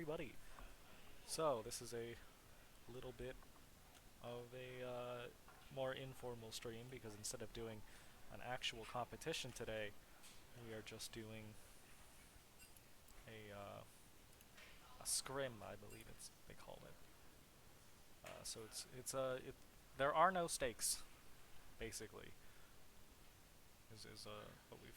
everybody. So, this is a little bit of a more informal stream because instead of doing an actual competition today, we are just doing a scrim, I believe they call it. So there are no stakes, basically. Is what we've.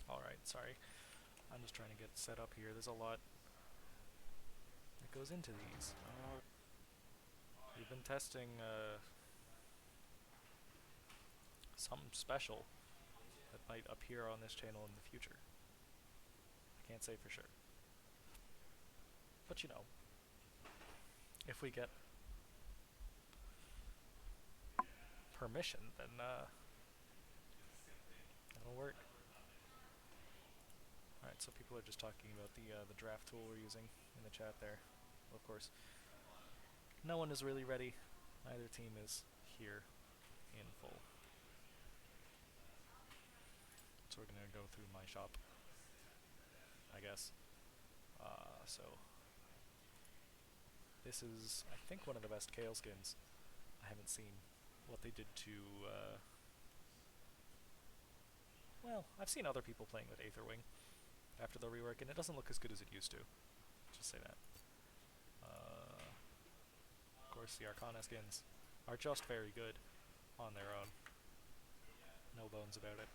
All right, sorry. I'm just trying to get set up here. There's a lot that goes into these. We've been testing something special that might appear on this channel in the future. I can't say for sure. But you know, if we get permission, then that'll work. Alright, so people are just talking about the draft tool we're using in the chat there. Well, of course, no one is really ready. Neither team is here in full. So we're gonna go through my shop, I guess. So this is, I think, one of the best Kale skins. I haven't seen what they did to, well, I've seen other people playing with Aetherwing after the rework, and it doesn't look as good as it used to. Just say that. Of course, the Arcana skins are just very good on their own. No bones about it.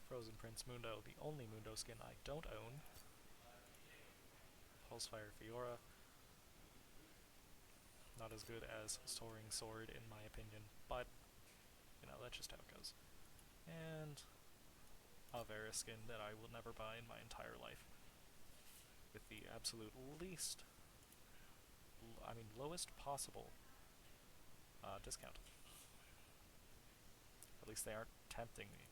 Frozen Prince Mundo, the only Mundo skin I don't own. Pulsefire Fiora, not as good as Soaring Sword in my opinion, but, you know, that's just how it goes. And a Varus skin that I will never buy in my entire life. With the absolute least, lowest possible discount. At least they aren't tempting me.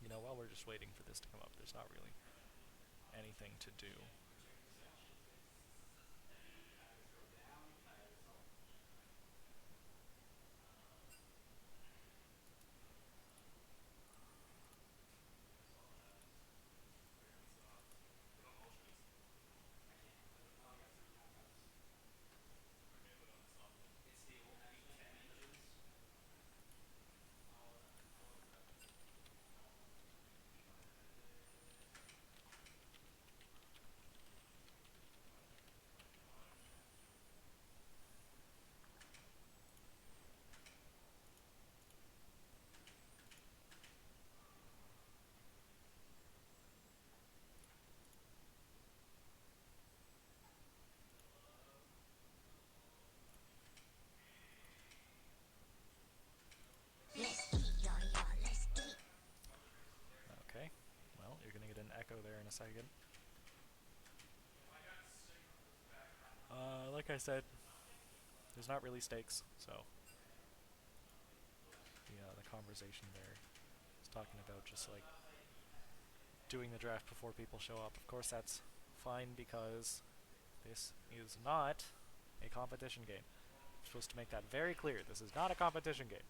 You know, while we're just waiting for this to come up, there's not really anything to do. Okay, well, you're gonna get an echo there in a second. Like I said, there's not really stakes, so the conversation there is talking about just like doing the draft before people show up. Of course, that's fine because this is not a competition game. I'm supposed to make that very clear. This is not a competition game.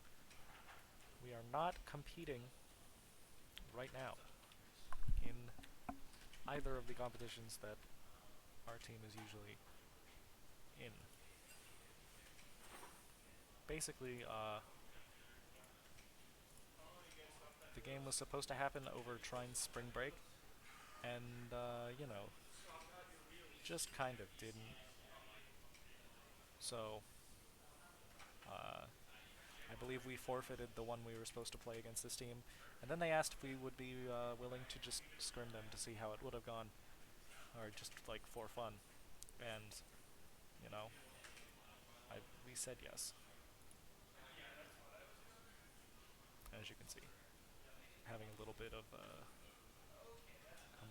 We are not competing right now in either of the competitions that our team is usually in. Basically, the game was supposed to happen over Trine's spring break, and, you know, just kind of didn't. So, I believe we forfeited the one we were supposed to play against this team, and then they asked if we would be willing to just scrim them to see how it would have gone, or just like for fun, and you know, we said yes. As you can see, having a little bit of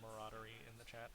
camaraderie in the chat.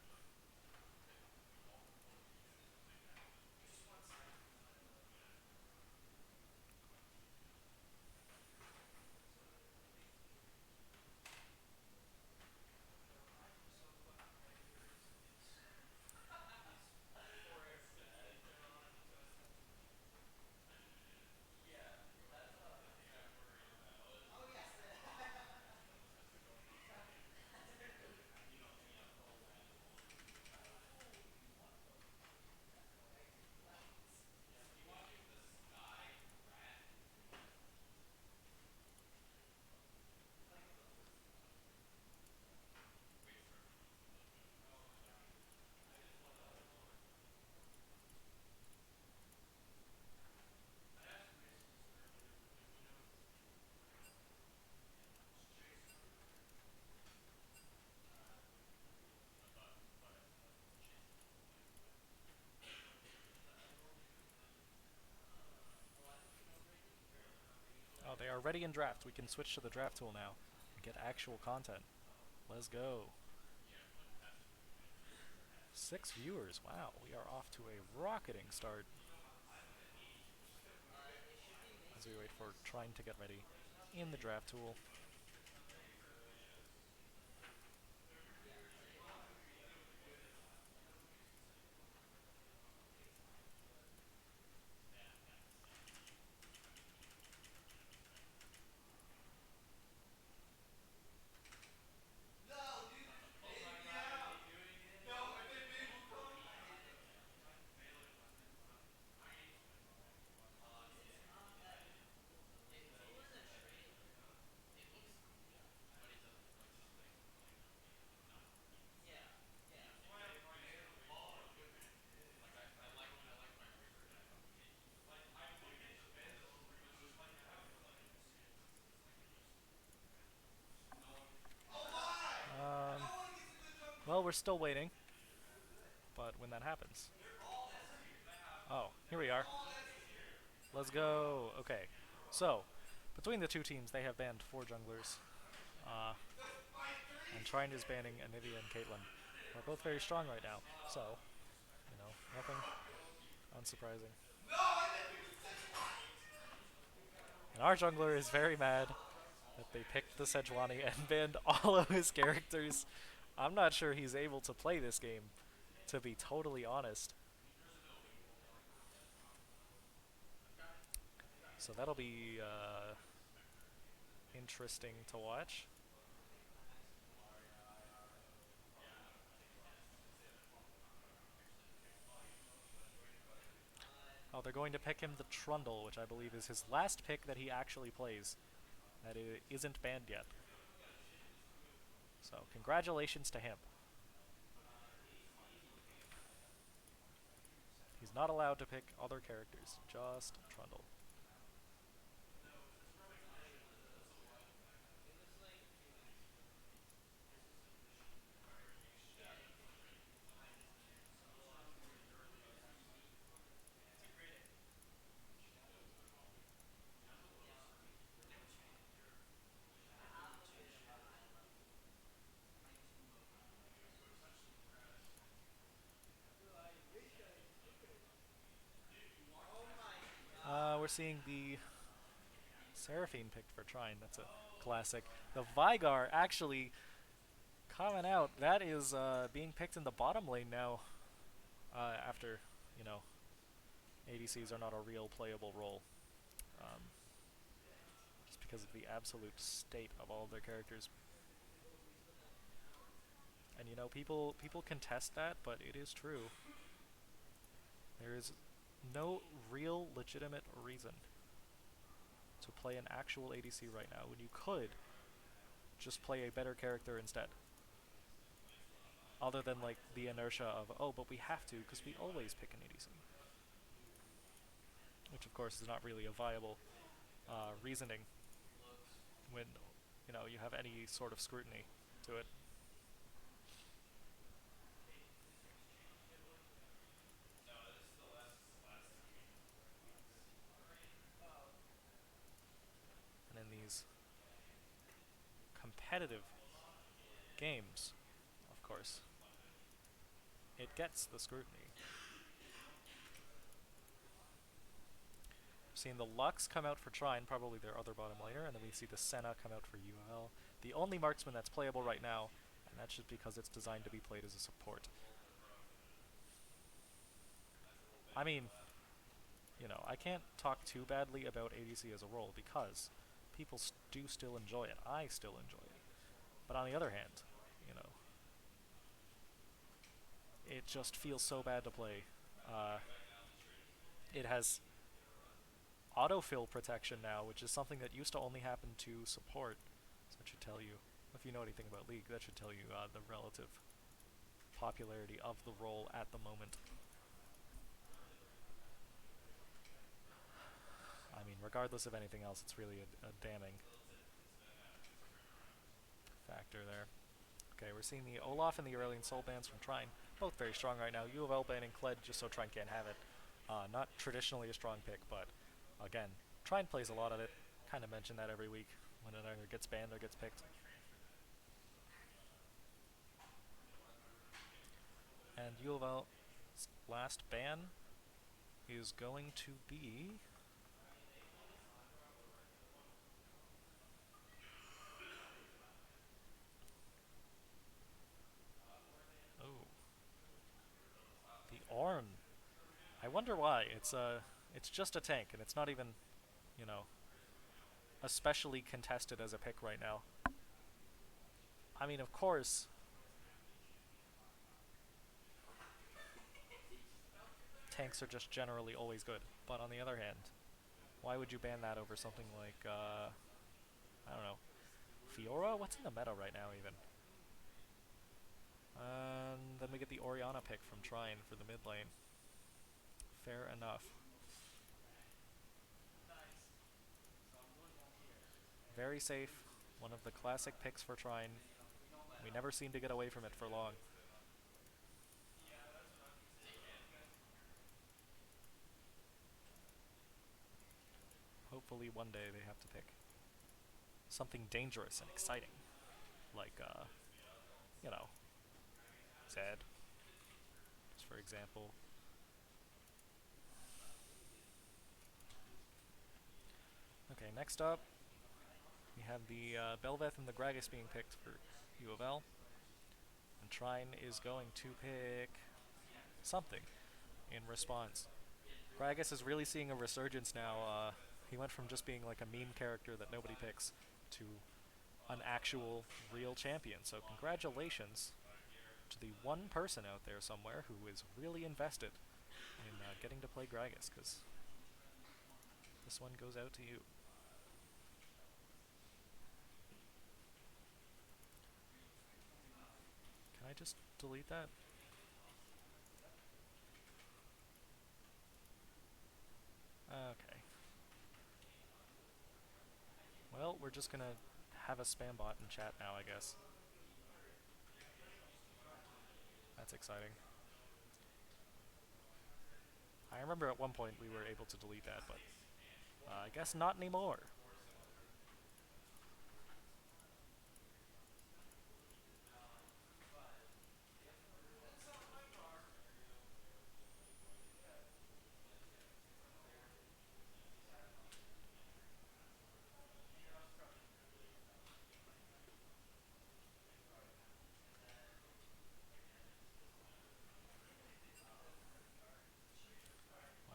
Oh, they are ready in draft. We can switch to the draft tool now and get actual content. Let's go. 6 viewers. Wow, we are off to a rocketing start as we wait for Trine to get ready in the draft tool. Well, we're still waiting, but when that happens. Oh, here we are. Let's go. Okay, so between the two teams, they have banned 4 junglers. And Trine is banning Anivia and Caitlyn. They're both very strong right now, so, nothing unsurprising. And our jungler is very mad that they picked the Sejuani and banned all of his characters. I'm not sure he's able to play this game, to be totally honest. So that'll be interesting to watch. Oh, they're going to pick him the Trundle, which I believe is his last pick that he actually plays. That isn't banned yet. So congratulations to him. He's not allowed to pick other characters, just Trundle. We're seeing the Seraphine picked for Trine. That's a classic. The Vigar actually coming out. That is being picked in the bottom lane now. After, you know, ADCs are not a real playable role. Just because of the absolute state of all of their characters. And people contest that, but it is true. There is no real legitimate reason to play an actual ADC right now when you could just play a better character instead. Other than like the inertia of, oh, but we have to because we always pick an ADC. Which of course is not really a viable reasoning when you have any sort of scrutiny to it. And in these competitive games, of course, it gets the scrutiny. We've seen the Lux come out for Trine, probably their other bottom laner, and then we see the Senna come out for UL. The only marksman that's playable right now, and that's just because it's designed to be played as a support. I mean, you know, I can't talk too badly about ADC as a role because people do still enjoy it. I still enjoy it. But on the other hand, you know, it just feels so bad to play. Uh, it has autofill protection now, which is something that used to only happen to support. So that should tell you, if you know anything about League, that should tell you the relative popularity of the role at the moment. I mean, regardless of anything else, it's really a damning factor there. Okay, we're seeing the Olaf and the Aurelian Soul bans from Trine. Both very strong right now. U of L banning Kled just so Trine can't have it. Not traditionally a strong pick, but again, Trine plays a lot of it. Kind of mention that every week when it either gets banned or gets picked. And U of L's last ban is going to be... Oh. The Ornn. I wonder why. It's just a tank, and it's not even, you know, especially contested as a pick right now. I mean, of course, tanks are just generally always good. But on the other hand, why would you ban that over something like, I don't know, Fiora? What's in the meta right now, even? And then we get the Orianna pick from Trine for the mid lane. Fair enough. Very safe. One of the classic picks for Trine. We never seem to get away from it for long. Hopefully one day they have to pick something dangerous and exciting. Like, you know, Zed, just for example. Okay, next up, we have the Belveth and the Gragas being picked for U of L. And Trine is going to pick something in response. Gragas is really seeing a resurgence now. He went from just being like a meme character that nobody picks to an actual real champion. So congratulations to the one person out there somewhere who is really invested in getting to play Gragas, because this one goes out to you. Can I just delete that? Okay. Well, we're just gonna have a spam bot in chat now, I guess. That's exciting. I remember at one point we were able to delete that, but I guess not anymore.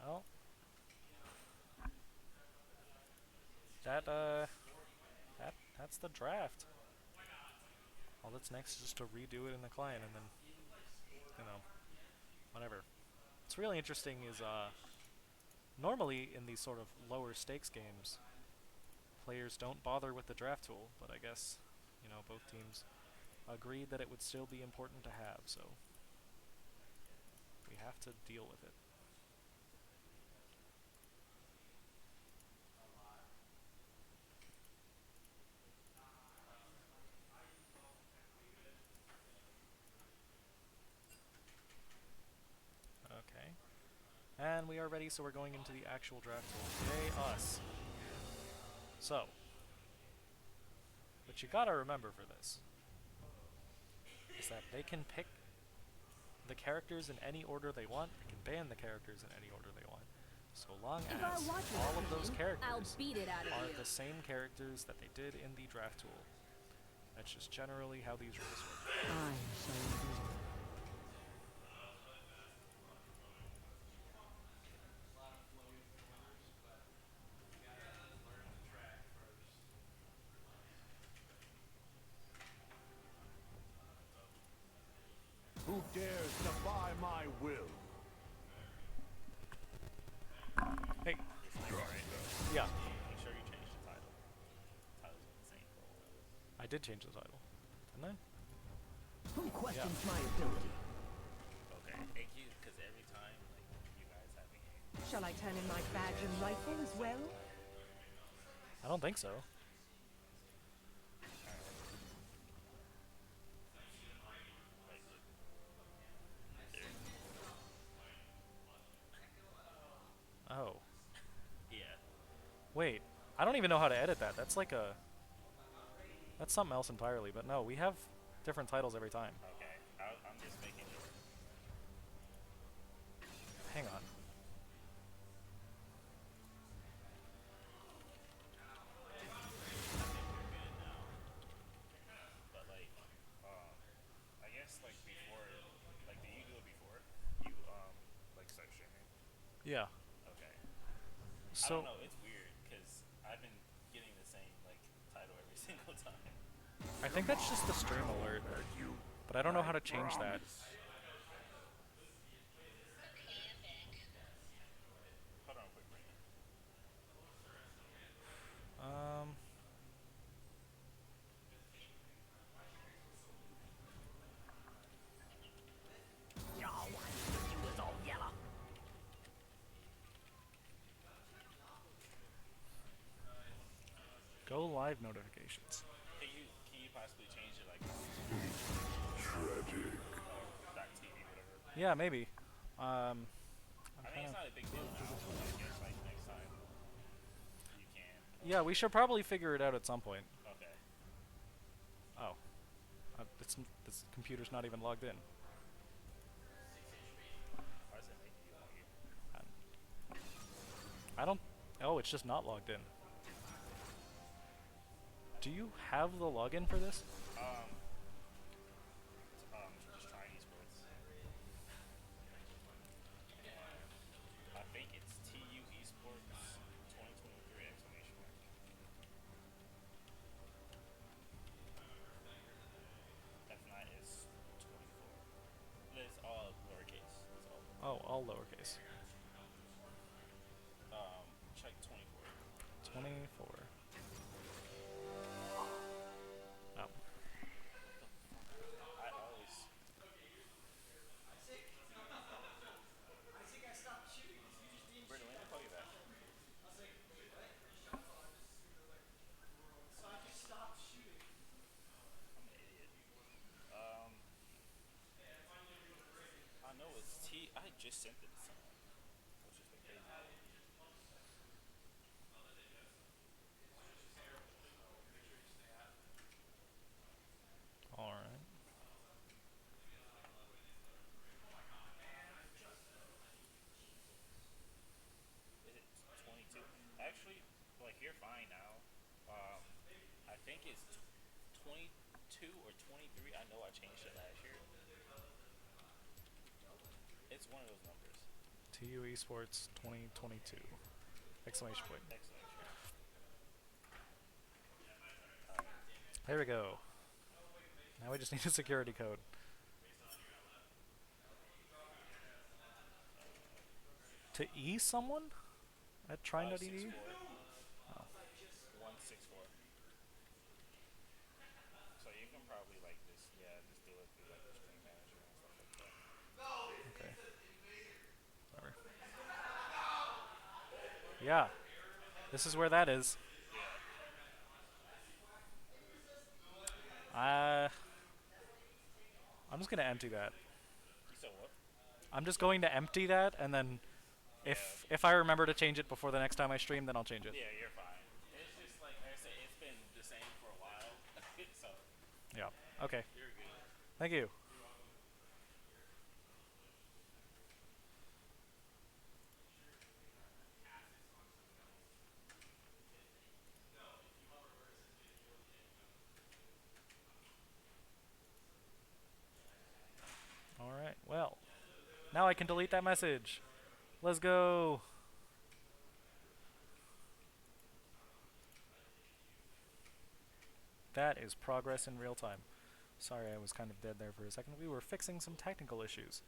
Well, that's the draft. All that's next is just to redo it in the client, and then, you know, whatever. What's really interesting is normally in these sort of lower stakes games, players don't bother with the draft tool, but I guess, you know, both teams agreed that it would still be important to have, so we have to deal with it. Okay. And we are ready, so we're going into the actual draft tool. Yay, us. So, what you gotta remember for this is that they can pick the characters in any order they want. They can ban the characters in any order they want. So long as all of those characters are the same characters that they did in the draft tool. That's just generally how these rules work. Who dares defy my will? Hey. Right? Yeah. Make sure you change the title. Title's been the same for a while. I did change the title, didn't I? Who questions my ability? Okay, thank you, because every time, like, you guys have me. Shall I turn in my badge and rifle as well? I don't think so. Oh. Yeah. Wait. I don't even know how to edit that. That's like a... That's something else entirely, but no, we have different titles every time. Okay, I'm just making it. Hang on. But, like, I guess, like, before, like, did you do it before you, like, start streaming? Yeah. Okay. So... I don't know, it's weird, because I've been getting the same, like, title every single time. I think that's just the stream alert, but I don't know how to change that. Hold on a quick minute. Go live notifications. Can you possibly change it, like, Tragic. .tv, whatever? Yeah, maybe. I mean, it's not a big deal now, but I guess, like, next time you can. Yeah, we should probably figure it out at some point. Okay. Oh. This computer's not even logged in. Why does it make you log in? I don't... Oh, it's just not logged in. Do you have the login for this? Just Trine esports. I think it's TU esports 2023 exclamation mark. If not, it's 24. It's all lowercase. It's all lowercase. Oh, all lowercase. Check 24. 24. Oh. I always. Brittany, when did I call you back? I'm an idiot. I know it's T. I just sent it to someone, which is the crazy part. Alright. Is it 22? Actually, like, you're fine now. I think it's 22 or 23. I know I changed it last year. It's one of those numbers. TU Esports 2022. Exclamation point. Excellent. There we go. Now we just need a security code. To E someone? At Trine.ed? 164. Oh. 164. So you can probably, like, just do it through, like, the stream manager and stuff like that. Okay. Whatever. Yeah. This is where that is. I'm just gonna empty that. You said what? I'm just going to empty that, and then if I remember to change it before the next time I stream, then I'll change it. Yeah, you're fine. It's just like I said, it's been the same for a while. So Yeah. Okay. you're good. Thank you. Now I can delete that message. Let's go. That is progress in real time. Sorry, I was kind of dead there for a second. We were fixing some technical issues.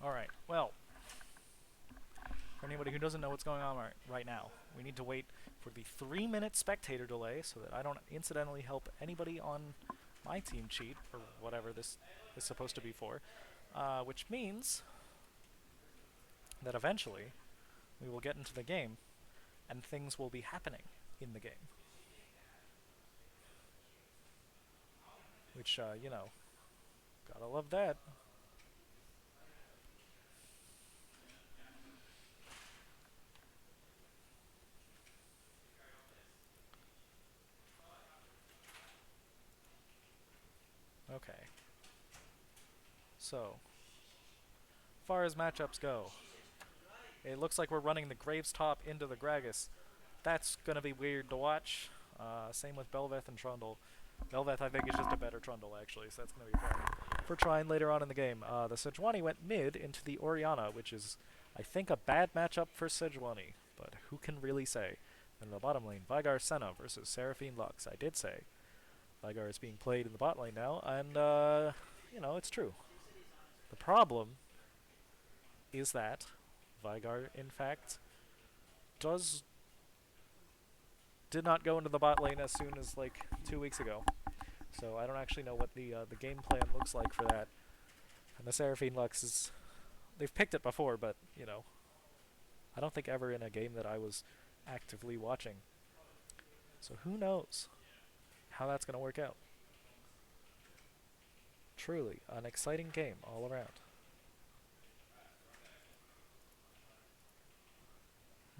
Alright, well, for anybody who doesn't know what's going on right now, we need to wait for the 3-minute spectator delay so that I don't incidentally help anybody on my team cheat, or whatever this is supposed to be for, which means that eventually we will get into the game and things will be happening in the game. Which, you know, gotta love that. Okay. So, far as matchups go, it looks like we're running the Graves top into the Gragas. That's gonna be weird to watch. Same with Belveth and Trundle. Belveth, I think, is just a better Trundle, actually, so that's gonna be fun. For Trine later on in the game, the Sejuani went mid into the Orianna, which is, I think, a bad matchup for Sejuani, but who can really say? In the bottom lane, Vigar Senna versus Seraphine Lux. I did say Vigar is being played in the bot lane now, and, you know, it's true. The problem is that Vigar, in fact, did not go into the bot lane as soon as, like, 2 weeks ago. So I don't actually know what the game plan looks like for that. And the Seraphine Lux is... They've picked it before, but, you know, I don't think ever in a game that I was actively watching. So who knows how that's going to work out. Truly, an exciting game all around.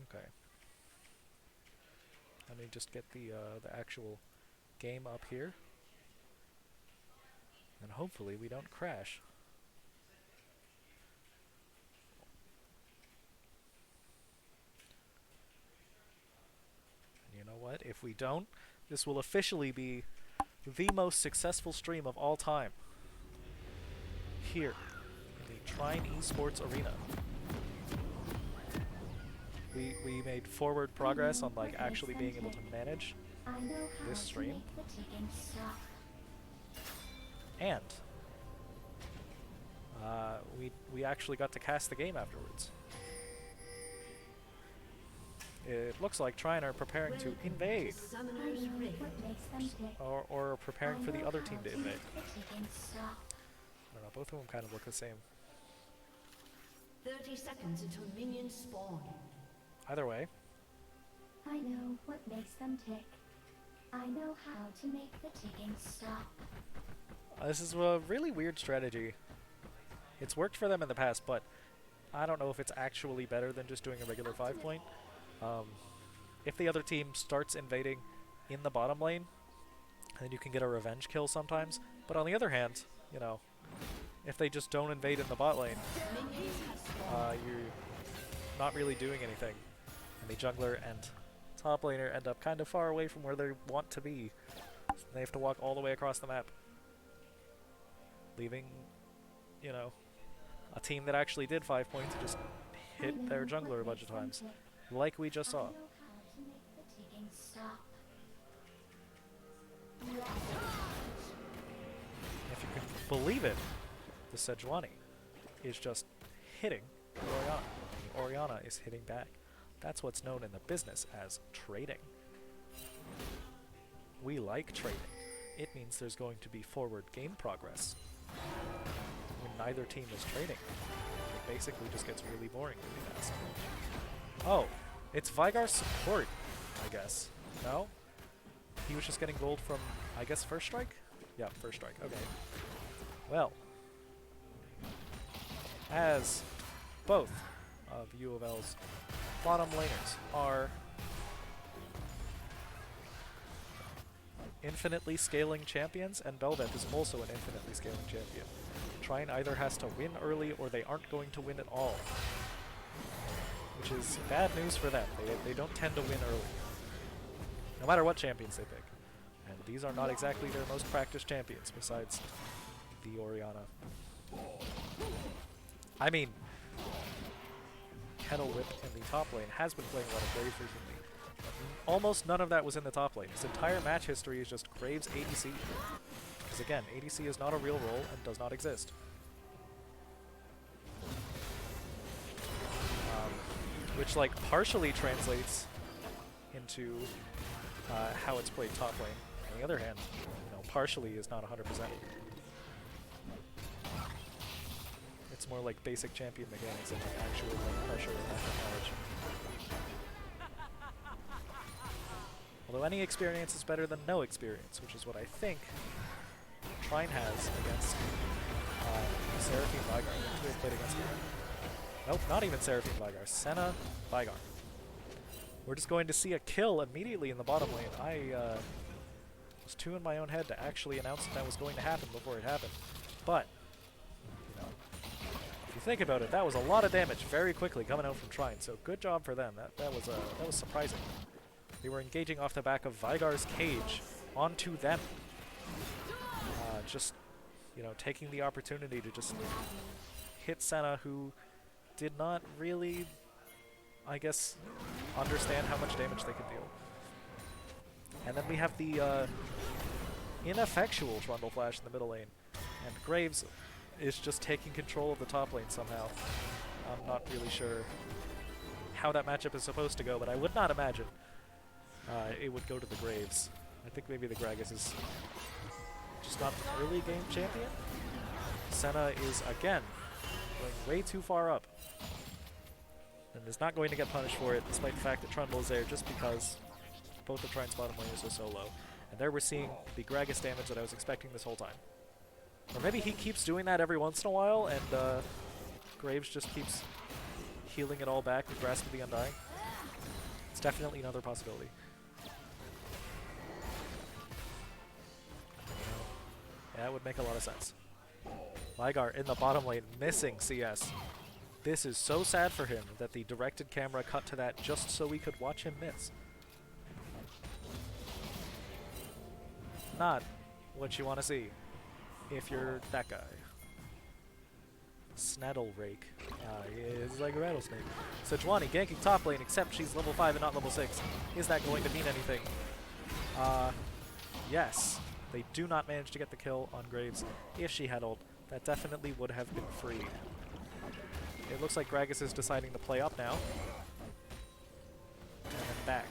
Okay. Let me just get the actual game up here. And hopefully we don't crash. And you know what? If we don't, this will officially be the most successful stream of all time. Here, in the Trine Esports Arena. We made forward progress on, like, actually being able to manage this stream. And we actually got to cast the game afterwards. It looks like Trine are preparing to invade, or preparing for the other team to invade. I don't know, both of them kind of look the same. 30 seconds until minions spawn. Either way. I know what makes them tick. I know how to make the ticking stop. This is a really weird strategy. It's worked for them in the past, but I don't know if it's actually better than just doing a regular 5-point. If the other team starts invading in the bottom lane, then you can get a revenge kill sometimes. But on the other hand, you know, if they just don't invade in the bot lane, you're not really doing anything. And the jungler and top laner end up kind of far away from where they want to be. So they have to walk all the way across the map, leaving, you know, a team that actually did 5 points to just hit their jungler a bunch of times, like we just saw. If you can believe it, the Sejuani is just hitting Orianna. The Orianna is hitting back. That's what's known in the business as trading. We like trading. It means there's going to be forward game progress. When neither team is trading, it basically just gets really boring really fast. Oh, it's Vigar's support, I guess. No? He was just getting gold from, I guess, First Strike? Yeah, First Strike. Okay. Well, as both of U of L's bottom laners are infinitely scaling champions, and Belveth is also an infinitely scaling champion. Trine either has to win early or they aren't going to win at all. which is bad news for them. They don't tend to win early, no matter what champions they pick. And these are not exactly their most practiced champions, besides the Orianna. I mean, Kettle Whip in the top lane has been playing a lot of Graves recently. Almost none of that was in the top lane. His entire match history is just Graves ADC. Because again, ADC is not a real role and does not exist. Which like partially translates into how it's played top lane. On the other hand, you know, partially is not 100%. It's more like basic champion mechanics and like actual like pressure and actual knowledge. Although any experience is better than no experience, which is what I think Trine has against Seraphine Vygar. Who has played against him? Nope, not even Seraphine Vygar. Senna Vygar. We're just going to see a kill immediately in the bottom lane. I was too in my own head to actually announce that was going to happen before it happened. But, you know, if you think about it, that was a lot of damage very quickly coming out from Trine. So good job for them. That was surprising. They were engaging off the back of Vygar's cage onto them. Just, you know, taking the opportunity to just hit Senna, who did not really, I guess, understand how much damage they could deal. And then we have the ineffectual Trundle Flash in the middle lane. And Graves is just taking control of the top lane somehow. I'm not really sure how that matchup is supposed to go, but I would not imagine it would go to the Graves. I think maybe the Gragas is just not an early game champion. Senna is, again, going way too far up. And is not going to get punished for it, despite the fact that Trundle is there, just because both of Trine's bottom laners are so low. And there we're seeing the Gragas damage that I was expecting this whole time. Or maybe he keeps doing that every once in a while, and Graves just keeps healing it all back with Grasp of the Undying. It's definitely another possibility. Yeah, that would make a lot of sense. Vygar in the bottom lane, missing CS. This is so sad for him that the directed camera cut to that just so we could watch him miss. Not what you want to see if you're that guy. Snaddle Rake. It's like a rattlesnake. Sejuani ganking top lane, except she's level 5 and not level 6. Is that going to mean anything? Yes. They do not manage to get the kill on Graves. If she had ult, that definitely would have been free. It looks like Gragas is deciding to play up now. And then back.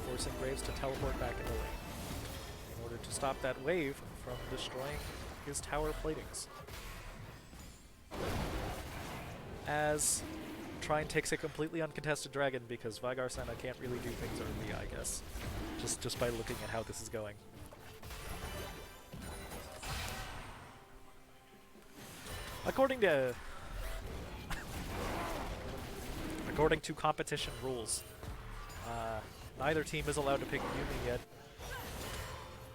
Forcing Graves to teleport back into lane in order to stop that wave from destroying his tower platings. As Trine takes a completely uncontested dragon because Vygar Senna can't really do things early, I guess. Just by looking at how this is going. According to competition rules, neither team is allowed to pick Yumi yet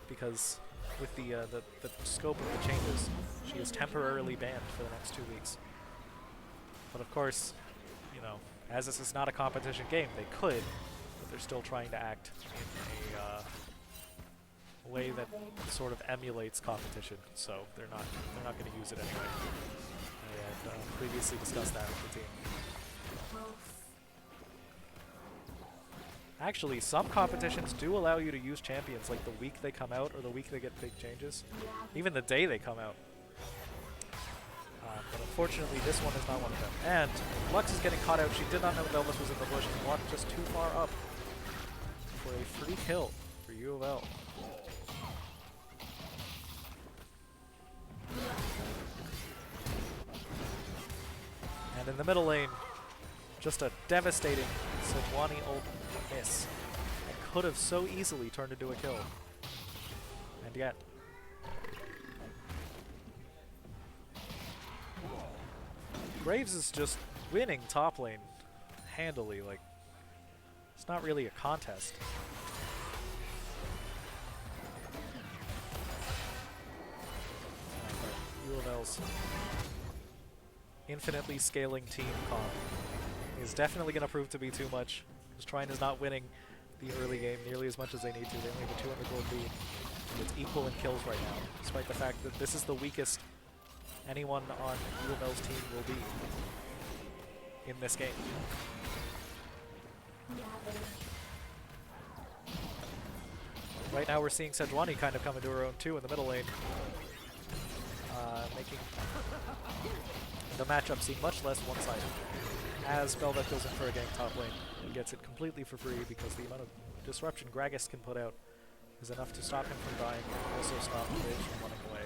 because with the scope of the changes, she is temporarily banned for the next 2 weeks. But of course, you know, as this is not a competition game, they could, but they're still trying to act in a way that sort of emulates competition, so they're not going to use it anyway. I had previously discussed that with the team. Actually, some competitions do allow you to use champions like the week they come out or the week they get big changes. Even the day they come out. But unfortunately, this one is not one of them. And Lux is getting caught out. She did not know Velmus was in the bush and walked just too far up for a free kill for U of L. And in the middle lane, just a devastating Sejuani ult miss. It could have so easily turned into a kill. And yet. Graves is just winning top lane handily, like, it's not really a contest. U of L's infinitely scaling team comp is definitely going to prove to be too much. Because Trine is not winning the early game nearly as much as they need to. They only have a 200 gold lead. It's equal in kills right now, despite the fact that this is the weakest anyone on Louisville's team will be in this game. Right now we're seeing Sejuani kind of come into her own too in the middle lane, making the matchup seem much less one-sided. As Bel'Veth goes in for a gank top lane and gets it completely for free because the amount of disruption Gragas can put out is enough to stop him from dying and also stop the Rage from running away.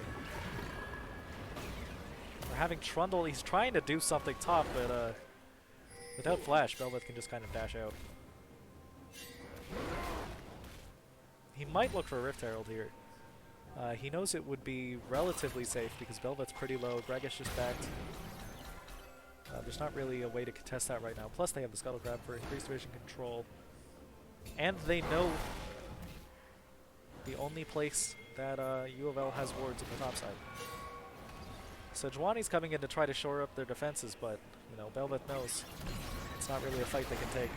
We're having Trundle, he's trying to do something top, but without flash, Bel'Veth can just kind of dash out. He might look for a Rift Herald here. He knows it would be relatively safe because Bel'Veth's pretty low, Gragas just backed. There's not really a way to contest that right now. Plus they have the Scuttle Crab for increased vision control. And they know the only place that U of L has wards on the top side. So Sejuani's coming in to try to shore up their defenses, but you know, Bel'Veth knows it's not really a fight they can take.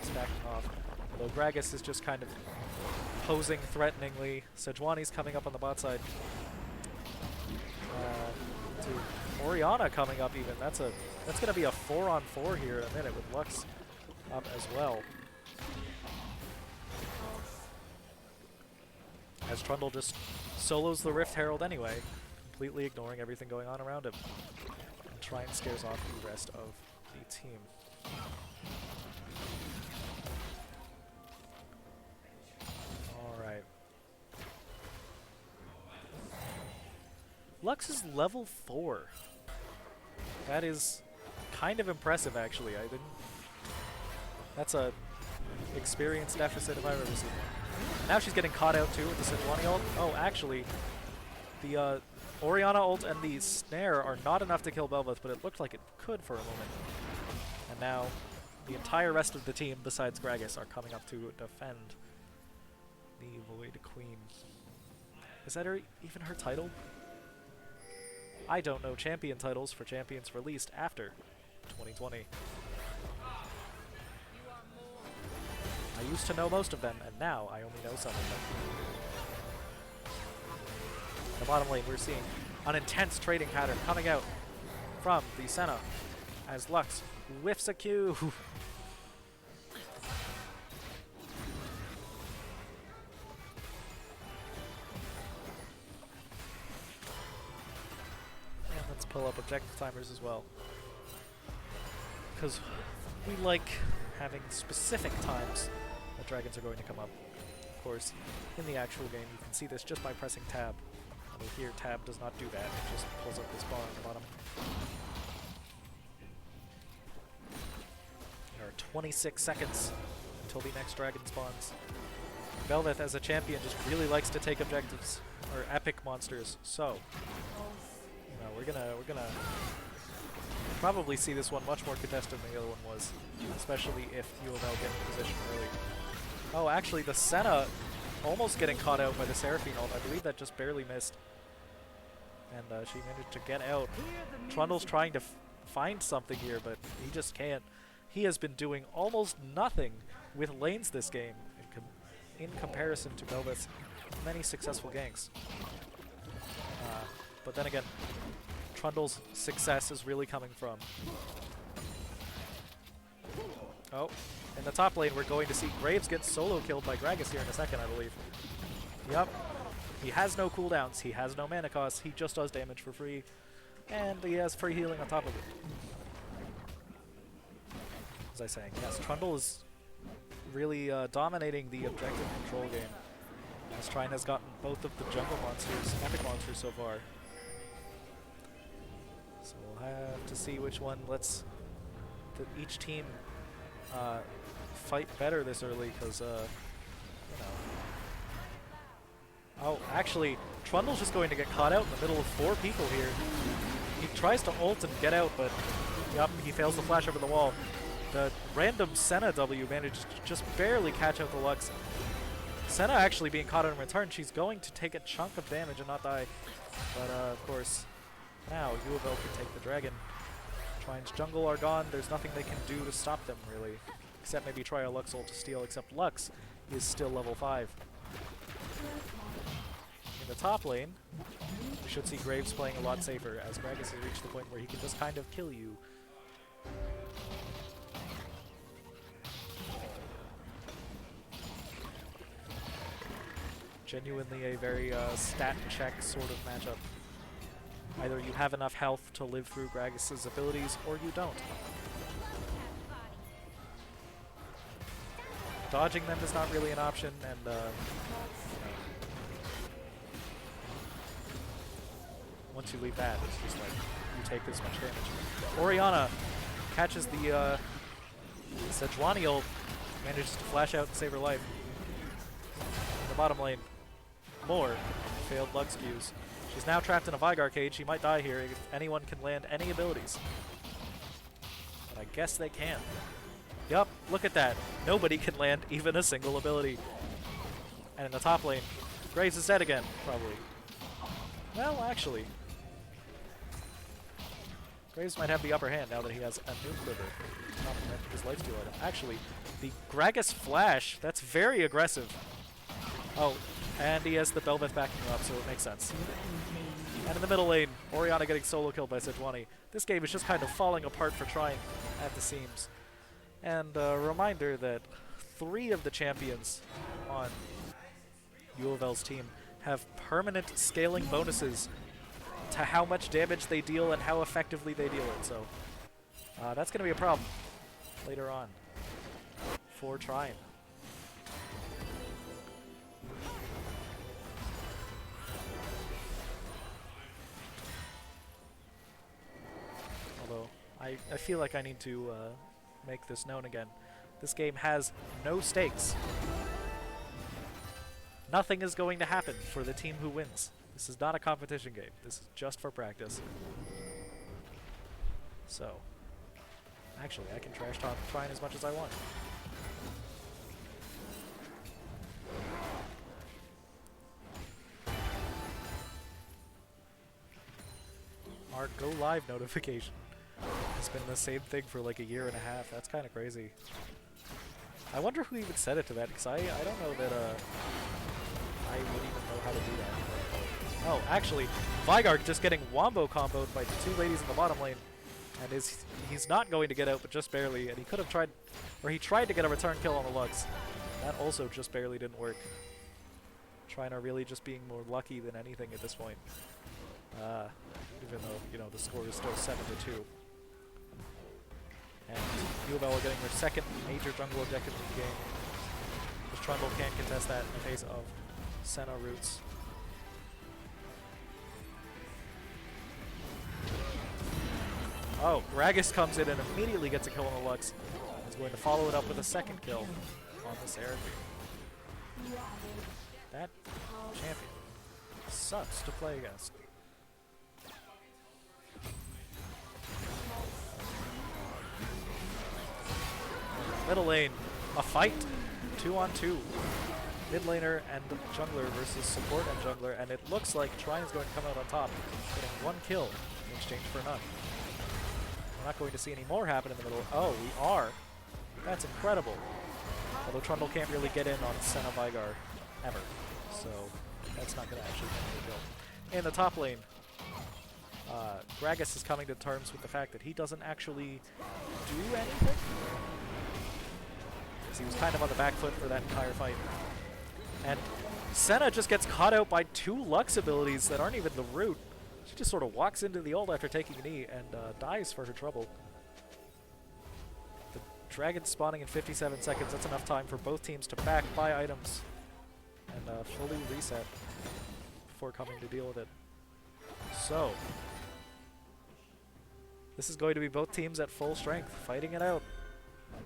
It's backing off. Although Gragas is just kind of posing threateningly. Sejuani's coming up on the bot side. To Orianna coming up even. That's gonna be a 4-on-4 here in a minute with Lux up as well. As Trundle just solos the Rift Herald anyway, completely ignoring everything going on around him. And Trine scares off the rest of the team. Alright. Lux is level 4. That is kind of impressive actually. That's a experience deficit if I've ever seen it. Now she's getting caught out too with the Sejuani ult. Oh, actually, the Orianna ult and the snare are not enough to kill Bel'Veth, but it looked like it could for a moment. And now the entire rest of the team, besides Gragas, are coming up to defend the Void Queen. Is that even her title? I don't know champion titles for champions released after 2020. I used to know most of them, and now I only know some of them. In the bottom lane, we're seeing an intense trading pattern coming out from the Senna as Lux whiffs a Q. And let's pull up objective timers as well, because we like having specific times that dragons are going to come up. Of course, in the actual game, you can see this just by pressing tab. Although here, tab does not do that. It just pulls up this bar on the bottom. There are 26 seconds until the next dragon spawns. Bel'Veth, as a champion, just really likes to take objectives, or epic monsters. So, you know, we're gonna probably see this one much more contested than the other one was, especially if U of L get in position early. Oh, actually, the Senna almost getting caught out by the Seraphine ult. I believe that just barely missed. And she managed to get out. Trundle's trying to find something here, but he just can't. He has been doing almost nothing with lanes this game in comparison to Bel'Veth's many successful ganks. But then again, Trundle's success is really coming from... Oh, in the top lane we're going to see Graves get solo killed by Gragas here in a second, I believe. Yup. He has no cooldowns, he has no mana cost, he just does damage for free, and he has free healing on top of it. As I was saying, yes, Trundle is really dominating the objective control game, as Trine has gotten both of the jungle monsters, epic monsters so far. So we'll have to see which one lets each team fight better this early, because, you know. Oh, actually, Trundle's just going to get caught out in the middle of 4 people here. He tries to ult and get out, but yup, he fails to flash over the wall. The random Senna W managed to just barely catch out the Lux. Senna actually being caught out in return, she's going to take a chunk of damage and not die. But of course, now U of L can take the dragon. Trine's jungle are gone. There's nothing they can do to stop them, really. Except maybe try a Lux ult to steal, except Lux is still level 5. In the top lane, we should see Graves playing a lot safer, as Gragas has reached the point where he can just kind of kill you. Genuinely a very stat check sort of matchup. Either you have enough health to live through Gragas' abilities, or you don't. Dodging them is not really an option, and once you leave that, it's just like you take this much damage. Orianna catches the Sejuani ult, manages to flash out and save her life. In the bottom lane, more failed Lux Qs. She's now trapped in a Vygar cage. She might die here if anyone can land any abilities. But I guess they can. Yup, look at that. Nobody can land even a single ability. And in the top lane, Graves is dead again, probably. Well, actually, Graves might have the upper hand now that he has a new quiver to complement his lifesteal item. Actually, the Gragas Flash, that's very aggressive. Oh, and he has the Belveth backing him up, so it makes sense. And in the middle lane, Orianna getting solo killed by Sejuani. This game is just kind of falling apart for Trine at the seams. And a reminder that 3 of the champions on Louisville's team have permanent scaling bonuses to how much damage they deal and how effectively they deal it. So that's going to be a problem later on for Trine. Although I feel like I need to make this known again. This game has no stakes. Nothing is going to happen for the team who wins. This is not a competition game. This is just for practice. So, actually, I can trash talk Trine as much as I want. Our go live notification has been the same thing for like a year and a half. That's kind of crazy. I wonder who even set it to that, because I don't know that I would even know how to do that. Oh, actually, Vygar just getting wombo comboed by 2 ladies in the bottom lane, and he's not going to get out, but just barely. And he could have tried, or he tried to get a return kill on the Lux. That also just barely didn't work. Trine are really just being more lucky than anything at this point. Even though, you know, the score is still 7-2. And Louisville are getting their second major jungle objective in the game. Because Trundle can't contest that in the face of Senna roots. Oh, Gragas comes in and immediately gets a kill on the Lux. He's going to follow it up with a second kill on this Eric. That champion sucks to play against. Middle lane, a fight, 2-on-2. Mid laner and jungler versus support and jungler, and it looks like Trine is going to come out on top, getting 1 kill in exchange for none. We're not going to see any more happen in the middle. Oh, we are. That's incredible. Although Trundle can't really get in on Senna Vygar ever, so that's not going to actually get a kill. In the top lane, Gragas is coming to terms with the fact that he doesn't actually do anything. He was kind of on the back foot for that entire fight. And Senna just gets caught out by 2 Lux abilities that aren't even the root. She just sort of walks into the ult after taking a knee and dies for her trouble. The dragon spawning in 57 seconds, that's enough time for both teams to back, buy items, and fully reset before coming to deal with it. So, this is going to be both teams at full strength, fighting it out.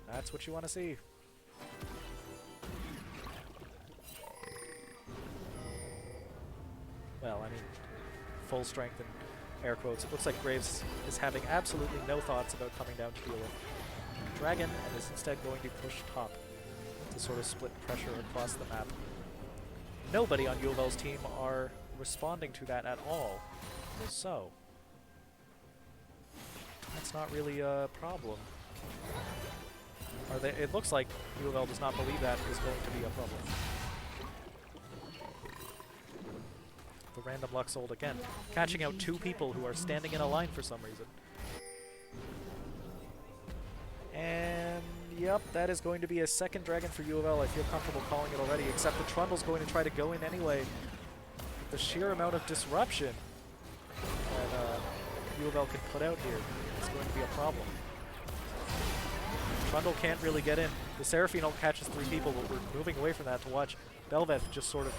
That's what you want to see. Well, I mean, full strength and air quotes. It looks like Graves is having absolutely no thoughts about coming down to deal with Dragon, and is instead going to push top to sort of split pressure across the map. Nobody on Louisville's team are responding to that at all. So, that's it's not really a problem. Or it looks like U of L does not believe that is going to be a problem. The random Lux ult again, catching out 2 people who are standing in a line for some reason. And yep, that is going to be a second dragon for U of L. I feel comfortable calling it already, except the Trundle's going to try to go in anyway. The sheer amount of disruption that U of L can put out here is going to be a problem. Trundle can't really get in. The Seraphine ult catches 3 people, but we're moving away from that to watch Belveth just sort of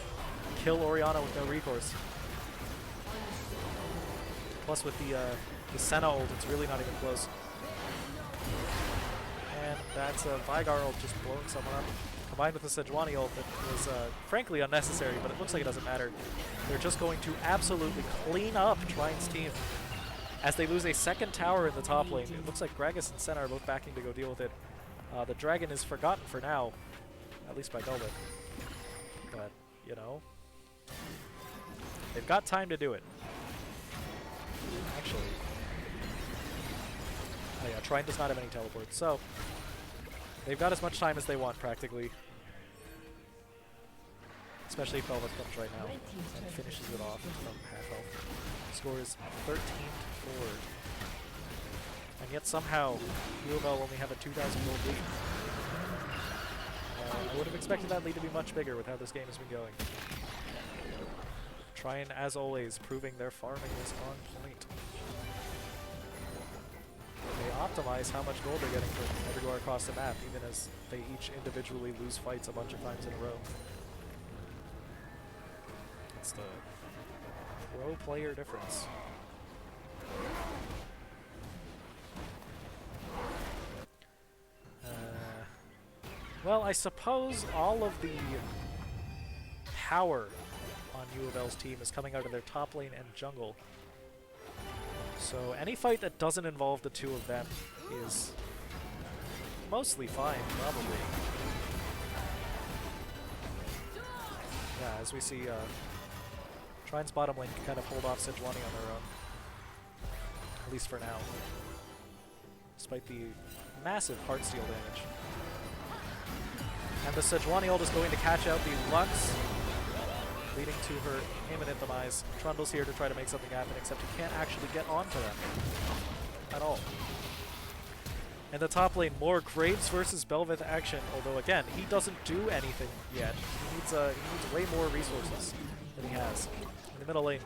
kill Orianna with no recourse. Plus with the Senna ult, it's really not even close. And that's a Vigar ult just blowing someone up. Combined with the Sejuani ult that was frankly unnecessary, but it looks like it doesn't matter. They're just going to absolutely clean up Trine's team as they lose a second tower in the top lane. It looks like Gragas and Senna are both backing to go deal with it. The dragon is forgotten for now, at least by Velvet. But, you know, they've got time to do it. Actually, oh yeah, Trine does not have any teleports, so they've got as much time as they want, practically. Especially if Velvet comes right now and finishes it off from half health. Score is 13-4. And yet somehow, U of L only have a 2,000 gold lead. I would have expected that lead to be much bigger with how this game has been going. Trine, as always, proving their farming is on point. They optimize how much gold they're getting from everywhere across the map, even as they each individually lose fights a bunch of times in a row. It's the pro player difference. Well, I suppose all of the power on U of L's team is coming out of their top lane and jungle. So any fight that doesn't involve the 2 of them is mostly fine, probably. Yeah, as we see, Trine's bottom lane can kind of hold off Sejuani on their own. At least for now. Despite the massive heartsteel damage. And the Sejuani ult is going to catch out the Lux, leading to her imminent demise. Trundle's here to try to make something happen, except he can't actually get onto them at all. In the top lane, more Graves versus Belveth action, although again, he doesn't do anything yet. He needs way more resources than he has. In the middle lane,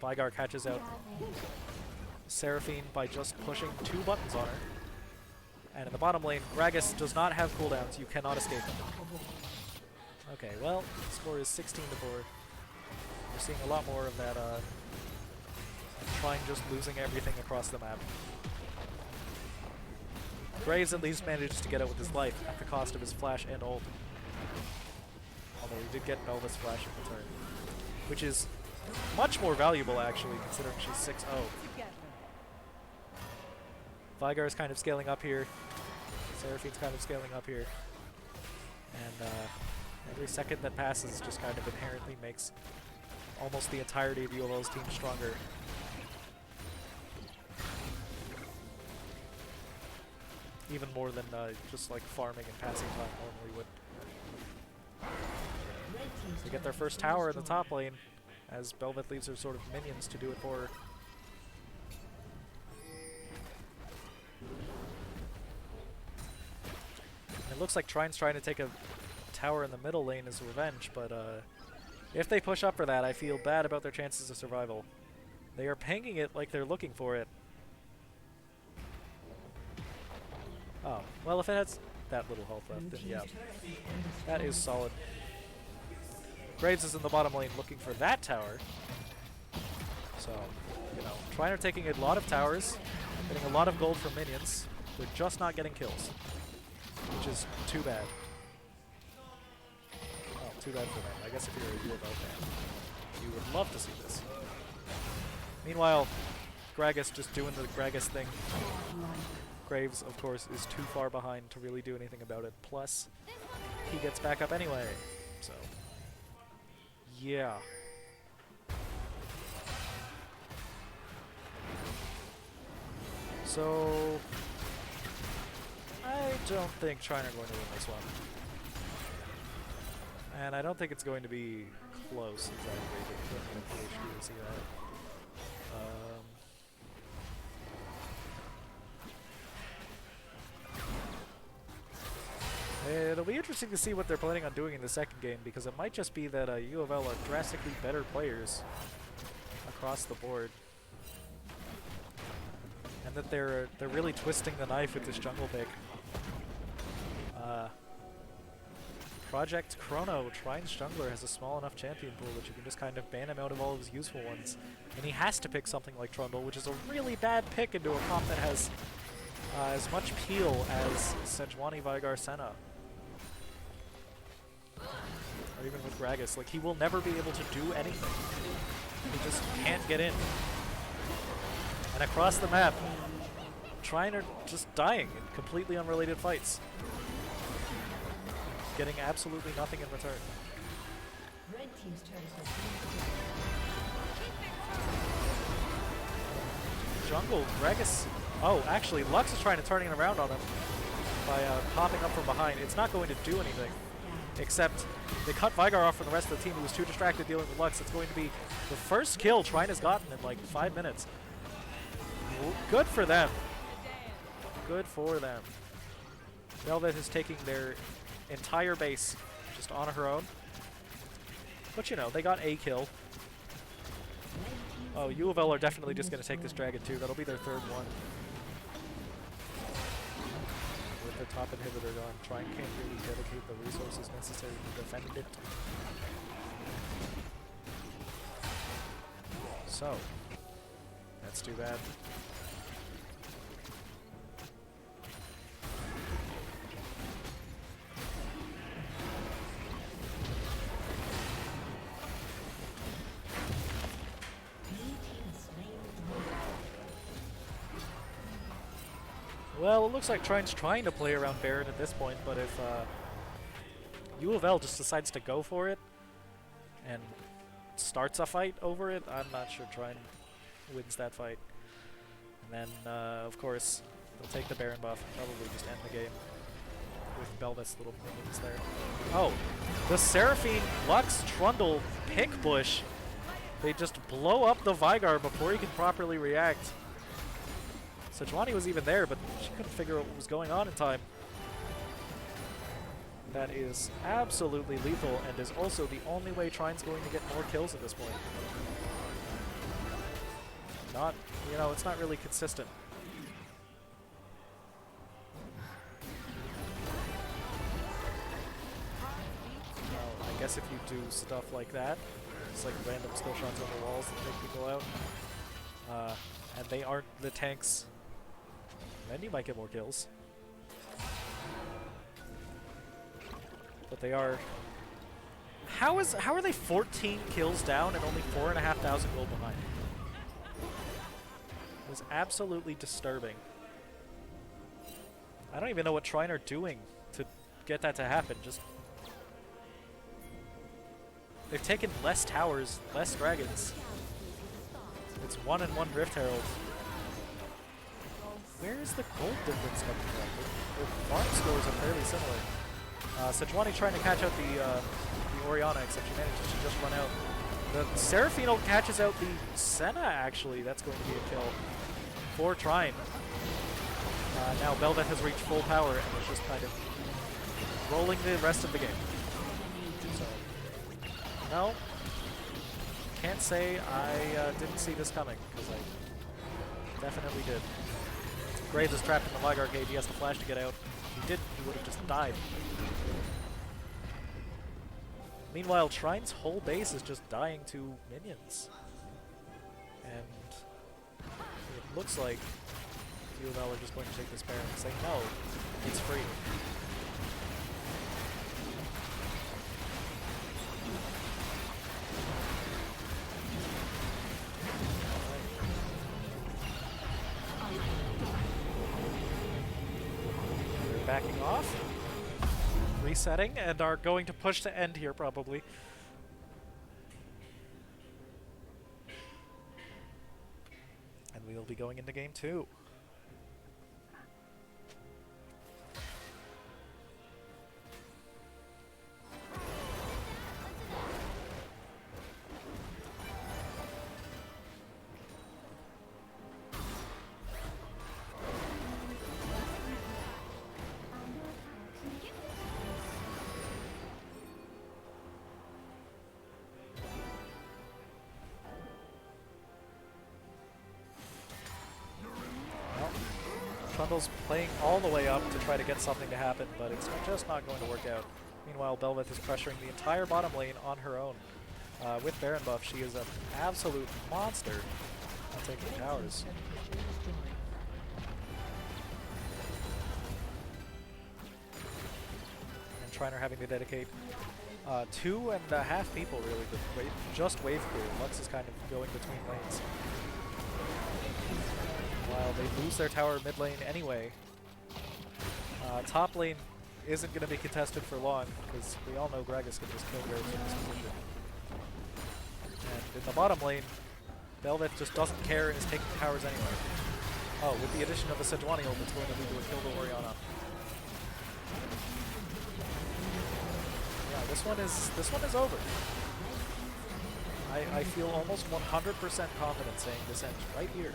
Vigar catches out Seraphine by just pushing 2 buttons on her. And in the bottom lane, Gragas does not have cooldowns. You cannot escape him. Okay, well, the score is 16-4. We're seeing a lot more of that, Trine just losing everything across the map. Graves at least manages to get out with his life at the cost of his flash and ult. Although he did get Belva's flash in return. Which is much more valuable, actually, considering she's 6-0. Vigar is kind of scaling up here. Seraphine's kind of scaling up here. And every second that passes just kind of inherently makes almost the entirety of U of L's team stronger. Even more than just like farming and passing time normally would. They get their first tower in the top lane as Belveth leaves her sort of minions to do it for her. It looks like Trine's trying to take a tower in the middle lane as revenge, but if they push up for that, I feel bad about their chances of survival. They are pinging it like they're looking for it. Oh, well, if it has that little health left, then yeah. That is solid. Graves is in the bottom lane looking for that tower. So, you know, Trine are taking a lot of towers, getting a lot of gold from minions. They're just not getting kills, which is too bad. Oh, too bad for them. I guess if you're a U of L fan, you would love to see this. Meanwhile, Gragas just doing the Gragas thing. Graves, of course, is too far behind to really do anything about it. Plus, he gets back up anyway. So, yeah. So I don't think Trine are going to win this one. And I don't think it's going to be close exactly, but definitely PhD will see that. It'll be interesting to see what they're planning on doing in the second game, because it might just be that U of L are drastically better players across the board, and that they're really twisting the knife with this jungle pick. Project Chrono, Trine's jungler, has a small enough champion pool that you can just kind of ban him out of all of his useful ones, and he has to pick something like Trundle, which is a really bad pick into a comp that has as much peel as Sejuani, Veigar, Senna. Or even with Gragas. Like, he will never be able to do anything. He just can't get in. And across the map, Trine are just dying in completely unrelated fights. Getting absolutely nothing in return. Red team's turret has been Jungle, Gragas. Oh, actually, Lux is trying to turn it around on him by popping up from behind. It's not going to do anything, except they cut Veigar off from the rest of the team who was too distracted dealing with Lux. It's going to be the first kill Trine has gotten in like 5 minutes. Good for them. Good for them. Velvet is taking their entire base just on her own. But you know, they got a kill. Oh, U of L are definitely just going to take this dragon too. That'll be their third one. With the top inhibitor gone, Trine can't really dedicate the resources necessary to defend it. So, that's too bad. Well, it looks like Trine's trying to play around Baron at this point, but if U of L just decides to go for it and starts a fight over it, I'm not sure Trine wins that fight. And then, of course, they'll take the Baron buff and probably just end the game with Belveth's little minions there. Oh, the Seraphine Lux Trundle pick bush. They just blow up the Veigar before he can properly react. Sejuani was even there, but she couldn't figure out what was going on in time. That is absolutely lethal, and is also the only way Trine's going to get more kills at this point. Not, you know, it's not really consistent. Well, I guess if you do stuff like that, it's like random skill shots on the walls that take people out, and they aren't the tanks, then you might get more kills. But they are... How are they 14 kills down and only 4,500 gold behind? It was absolutely disturbing. I don't even know what Trine are doing to get that to happen. Just... They've taken less towers, less dragons. It's 1 and 1 Rift Herald. Where is the gold difference coming from? The farm scores are fairly similar. Sejuani trying to catch out the Orianna, except she manages to just run out. The Seraphine catches out the Senna, actually. That's going to be a kill for Trine. Now Belveth has reached full power and is just kind of rolling the rest of the game. So, no, can't say I didn't see this coming, because I definitely did. Graves is trapped in the Veigar cage. He has to flash to get out. If he didn't, he would have just died. Meanwhile, Trine's whole base is just dying to minions. And it looks like U of L are just going to take this Baron and say, no, it's free. They're backing off. Resetting, and are going to push to end here, probably. And we'll be going into game 2. Trundle's playing all the way up to try to get something to happen, but it's just not going to work out. Meanwhile, Belveth is pressuring the entire bottom lane on her own. With Baron buff, she is an absolute monster at taking towers. And Trine are having to dedicate 2.5 people really to just wave clear. Lux is kind of going between lanes. While they lose their tower mid lane anyway. Top lane isn't going to be contested for long because we all know Gragas can just kill Graves from this position. And in the bottom lane, Belveth just doesn't care and is taking towers anyway. Oh, with the addition of a Sejuani ult, it's going to lead to a kill to Orianna. Yeah, this one is over. I feel almost 100% confident saying this ends right here,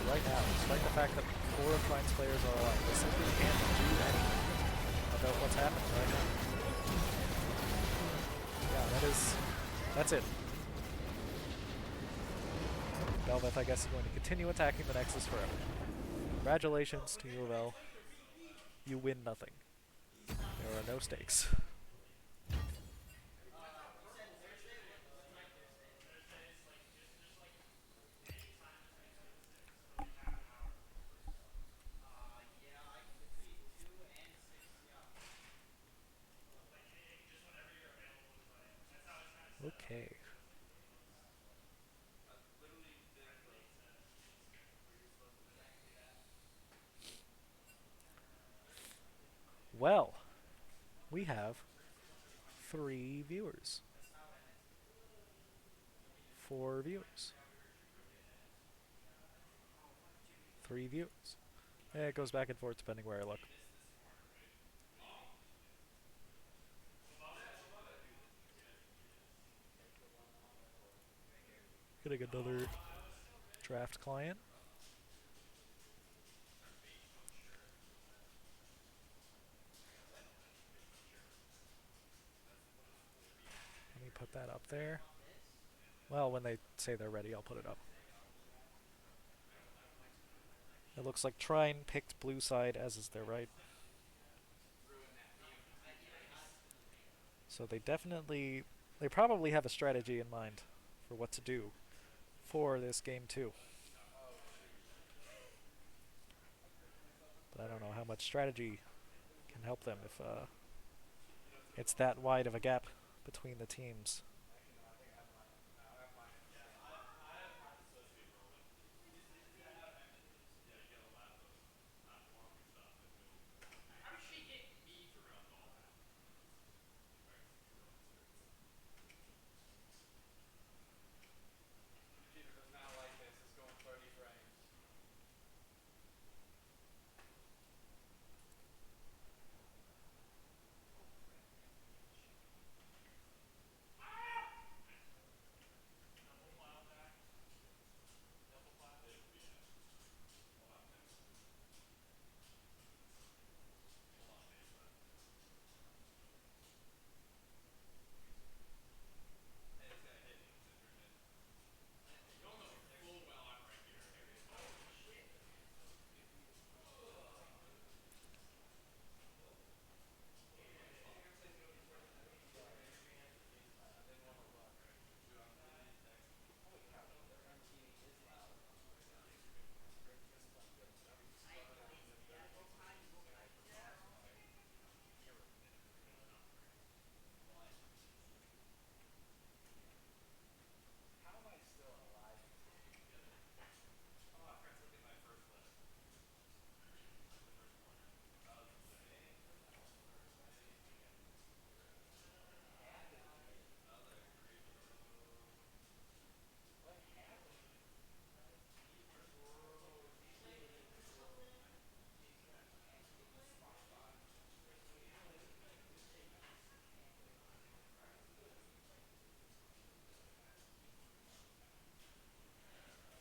right now, despite the fact that 4 of Trine's players are alive. They simply can't do anything about what's happening right now. Yeah, that's it. Belveth, I guess, is going to continue attacking the Nexus forever. Congratulations to Louisville. You win nothing. There are no stakes. Okay. Well, we have 3 viewers. 4 viewers. 3 viewers. Yeah, it goes back and forth depending where I look. Getting another draft client. Let me put that up there. Well, when they say they're ready, I'll put it up. It looks like Trine picked blue side, as is their right. So they probably have a strategy in mind for what to do for this game too. But I don't know how much strategy can help them if it's that wide of a gap between the teams.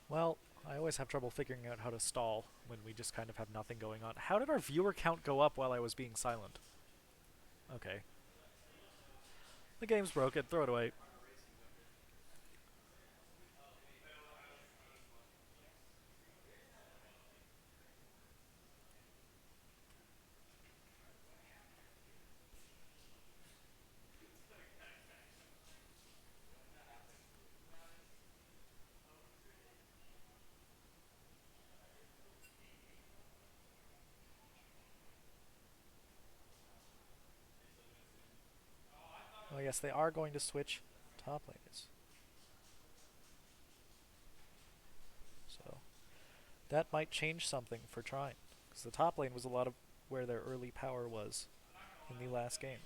Well, I always have trouble figuring out how to stall when we just kind of have nothing going on. How did our viewer count go up while I was being silent? Okay. The game's broken. Throw it away. yes, they are going to switch top laners. So that might change something for Trine, because the top lane was a lot of where their early power was in the last game.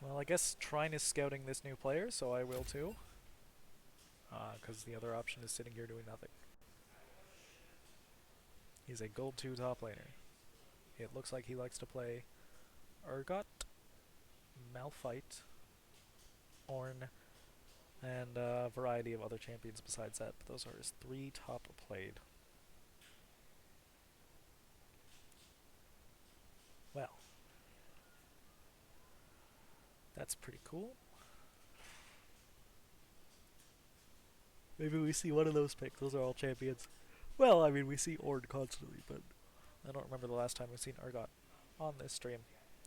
Well, I guess Trine is scouting this new player, so I will too. Because the other option is sitting here doing nothing. He's a gold 2 top laner. It looks like he likes to play Urgot, Malphite, Ornn, and a variety of other champions besides that, but those are his 3 top played. Well, that's pretty cool. Maybe we see one of those picked. Those are all champions. Well, I mean, we see Ornn constantly, but I don't remember the last time we've seen Urgot on this stream.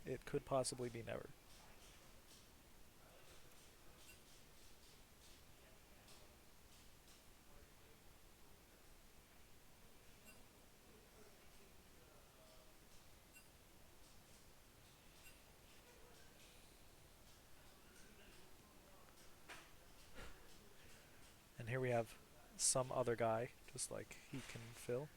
It could possibly be never. And here we have some other guy, just like he can fill.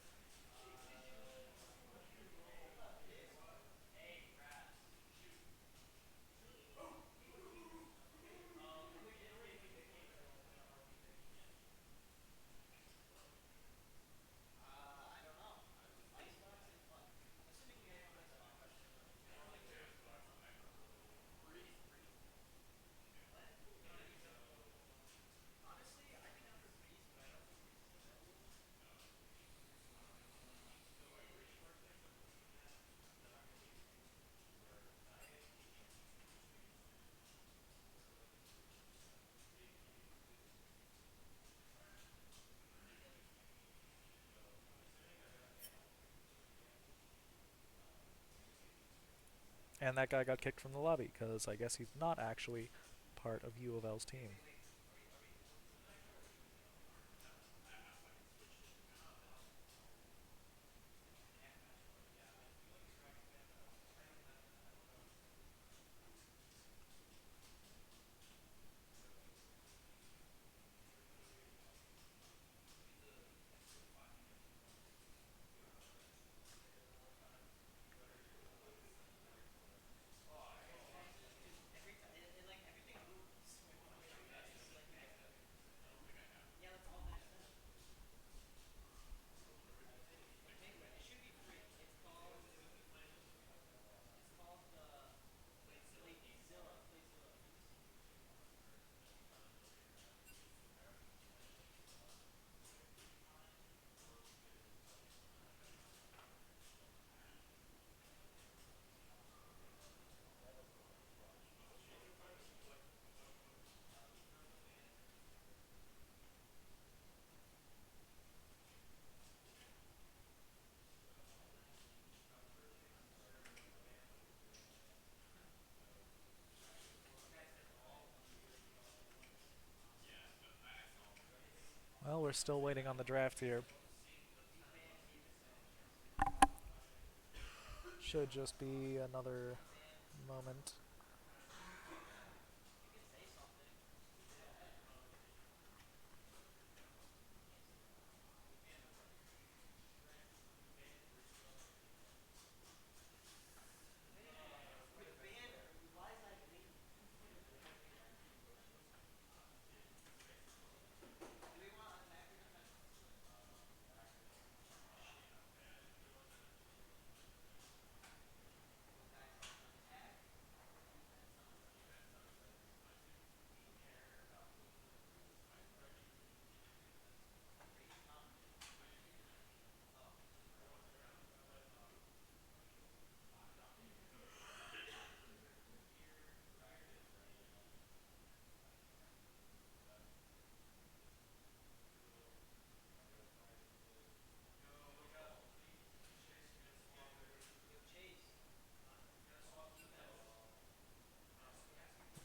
And that guy got kicked from the lobby, because I guess he's not actually part of U of L's team. Well, we're still waiting on the draft here. Should just be another moment.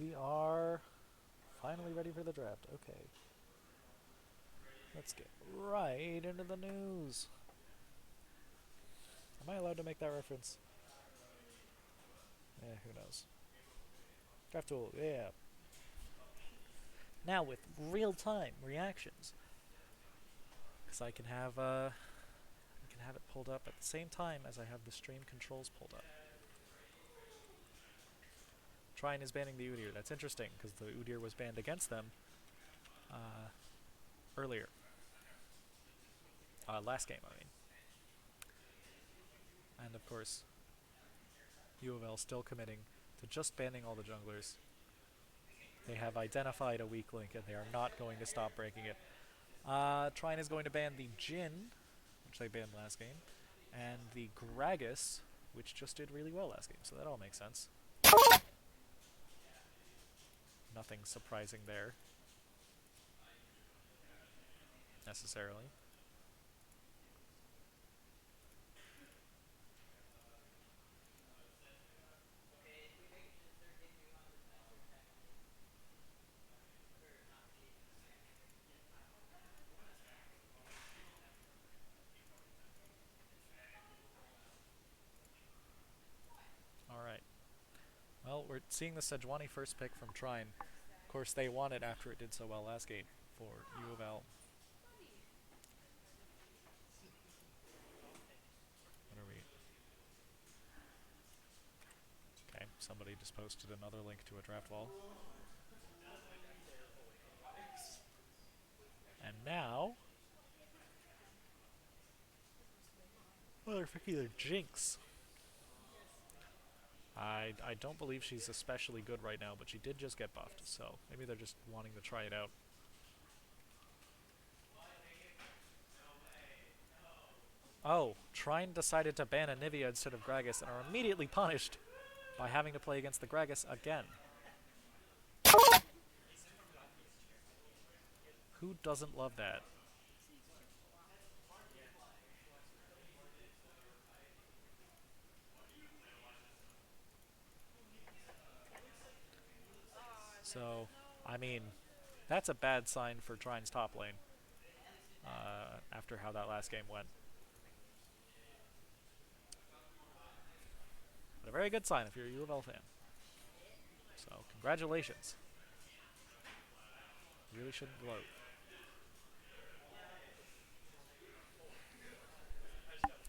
We are finally ready for the draft. Okay. Let's get right into the news. Am I allowed to make that reference? Who knows. Draft tool, yeah. Now with real-time reactions. Because I can have it pulled up at the same time as I have the stream controls pulled up. Trine is banning the Udyr. That's interesting, because the Udyr was banned against them earlier. Last game, I mean. And of course, U of L still committing to just banning all the junglers. They have identified a weak link, and they are not going to stop breaking it. Trine is going to ban the Jhin, which they banned last game, and the Gragas, which just did really well last game, so that all makes sense. Nothing surprising there, necessarily. Alright. Well, we're seeing the Sejuani first pick from Trine. Of course, they won it after it did so well last game for U of L. What are we? Okay, somebody just posted another link to a draft wall. And now... well, they're picking their Jinx. I don't believe she's especially good right now, but she did just get buffed, so maybe they're just wanting to try it out. Oh, Trine decided to ban Anivia instead of Gragas and are immediately punished by having to play against the Gragas again. Who doesn't love that? So, I mean, that's a bad sign for Trine's top lane after how that last game went. But a very good sign if you're a U of L fan. So, congratulations. You really shouldn't gloat.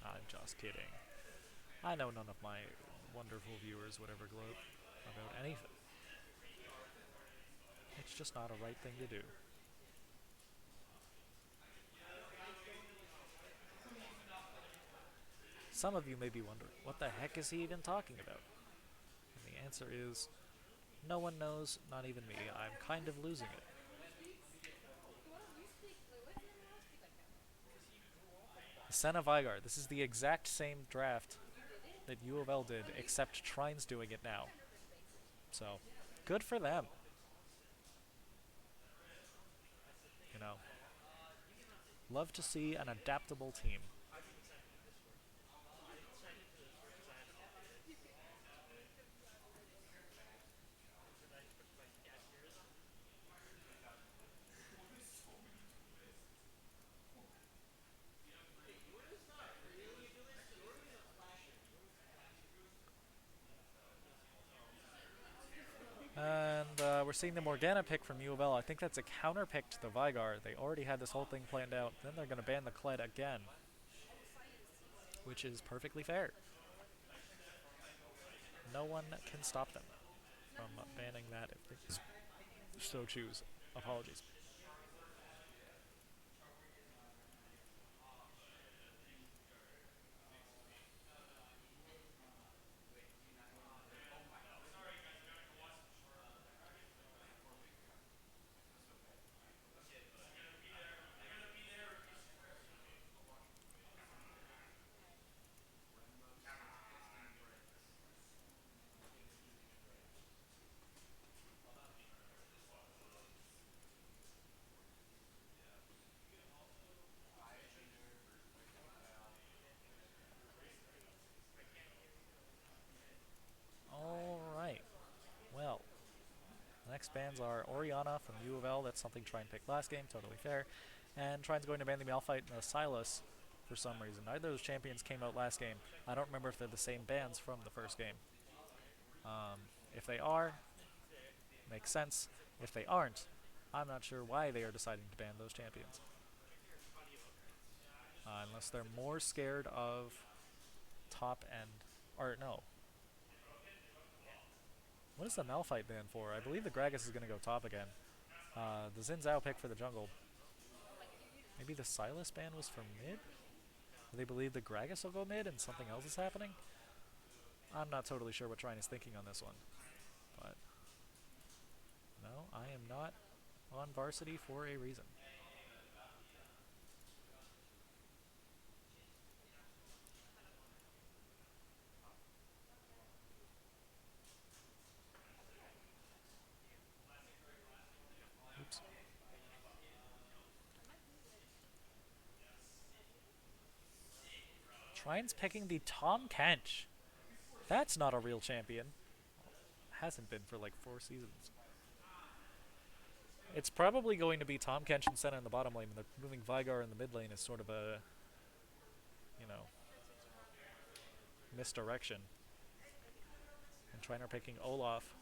I'm just kidding. I know none of my wonderful viewers would ever gloat about anything. It's just not a right thing to do. Some of you may be wondering, what the heck is he even talking about? And the answer is, no one knows, not even me. I'm kind of losing it. Senna Vygar, this is the exact same draft that U of L did, except Trine's doing it now. So, good for them. You know, love to see an adaptable team. And we're seeing the Morgana pick from U of L. I think that's a counter pick to the Vygar. They already had this whole thing planned out. Then they're going to ban the Kled again, which is perfectly fair. No one can stop them from banning that if they so choose. Apologies. next bans are Oriana from U of L. That's something Trine picked last game, totally fair. And Trine's going to ban the Malphite and the Silas for some reason. Neither of those champions came out last game. I don't remember if they're the same bans from the first game. If they are, makes sense. If they aren't, I'm not sure why they are deciding to ban those champions. Unless they're more scared of top end, or no. What is the Malphite ban for? I believe the Gragas is going to go top again. The Xin Zhao pick for the jungle. Maybe the Silas ban was for mid? They believe the Gragas will go mid and something else is happening? I'm not totally sure what Trine is thinking on this one. But no, I am not on varsity for a reason. Oops. Trine's picking the Tom Kench. That's not a real champion. Hasn't been for like 4 seasons. It's probably going to be Tom Kench and Senna in the bottom lane, and they're moving Vigar in the mid lane as sort of a, you know, misdirection. And Trine are picking Olaf,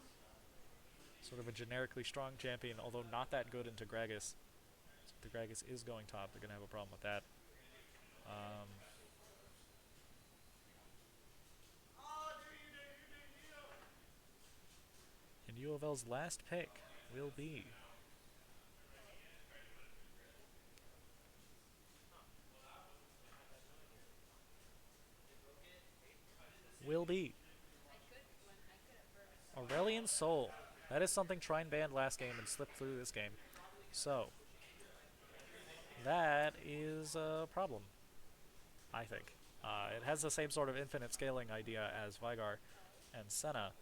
sort of a generically strong champion, although not that good into Gragas. So if the Gragas is going top, they're going to have a problem with that. And U of L's last pick will be Aurelion Sol. That is something Trine banned last game and slipped through this game. So, that is a problem, I think. It has the same sort of infinite scaling idea as Vigar and Senna,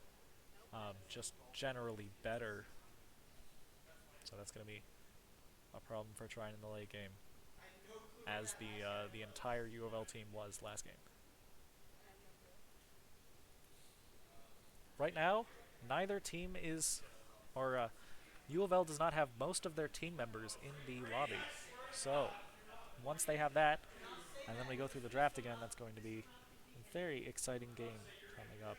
just generally better. So that's going to be a problem for Trine in the late game, as the entire U of L team was last game. Right now, neither team is, or U of L does not have most of their team members in the lobby. So, once they have that, and then we go through the draft again, that's going to be a very exciting game coming up.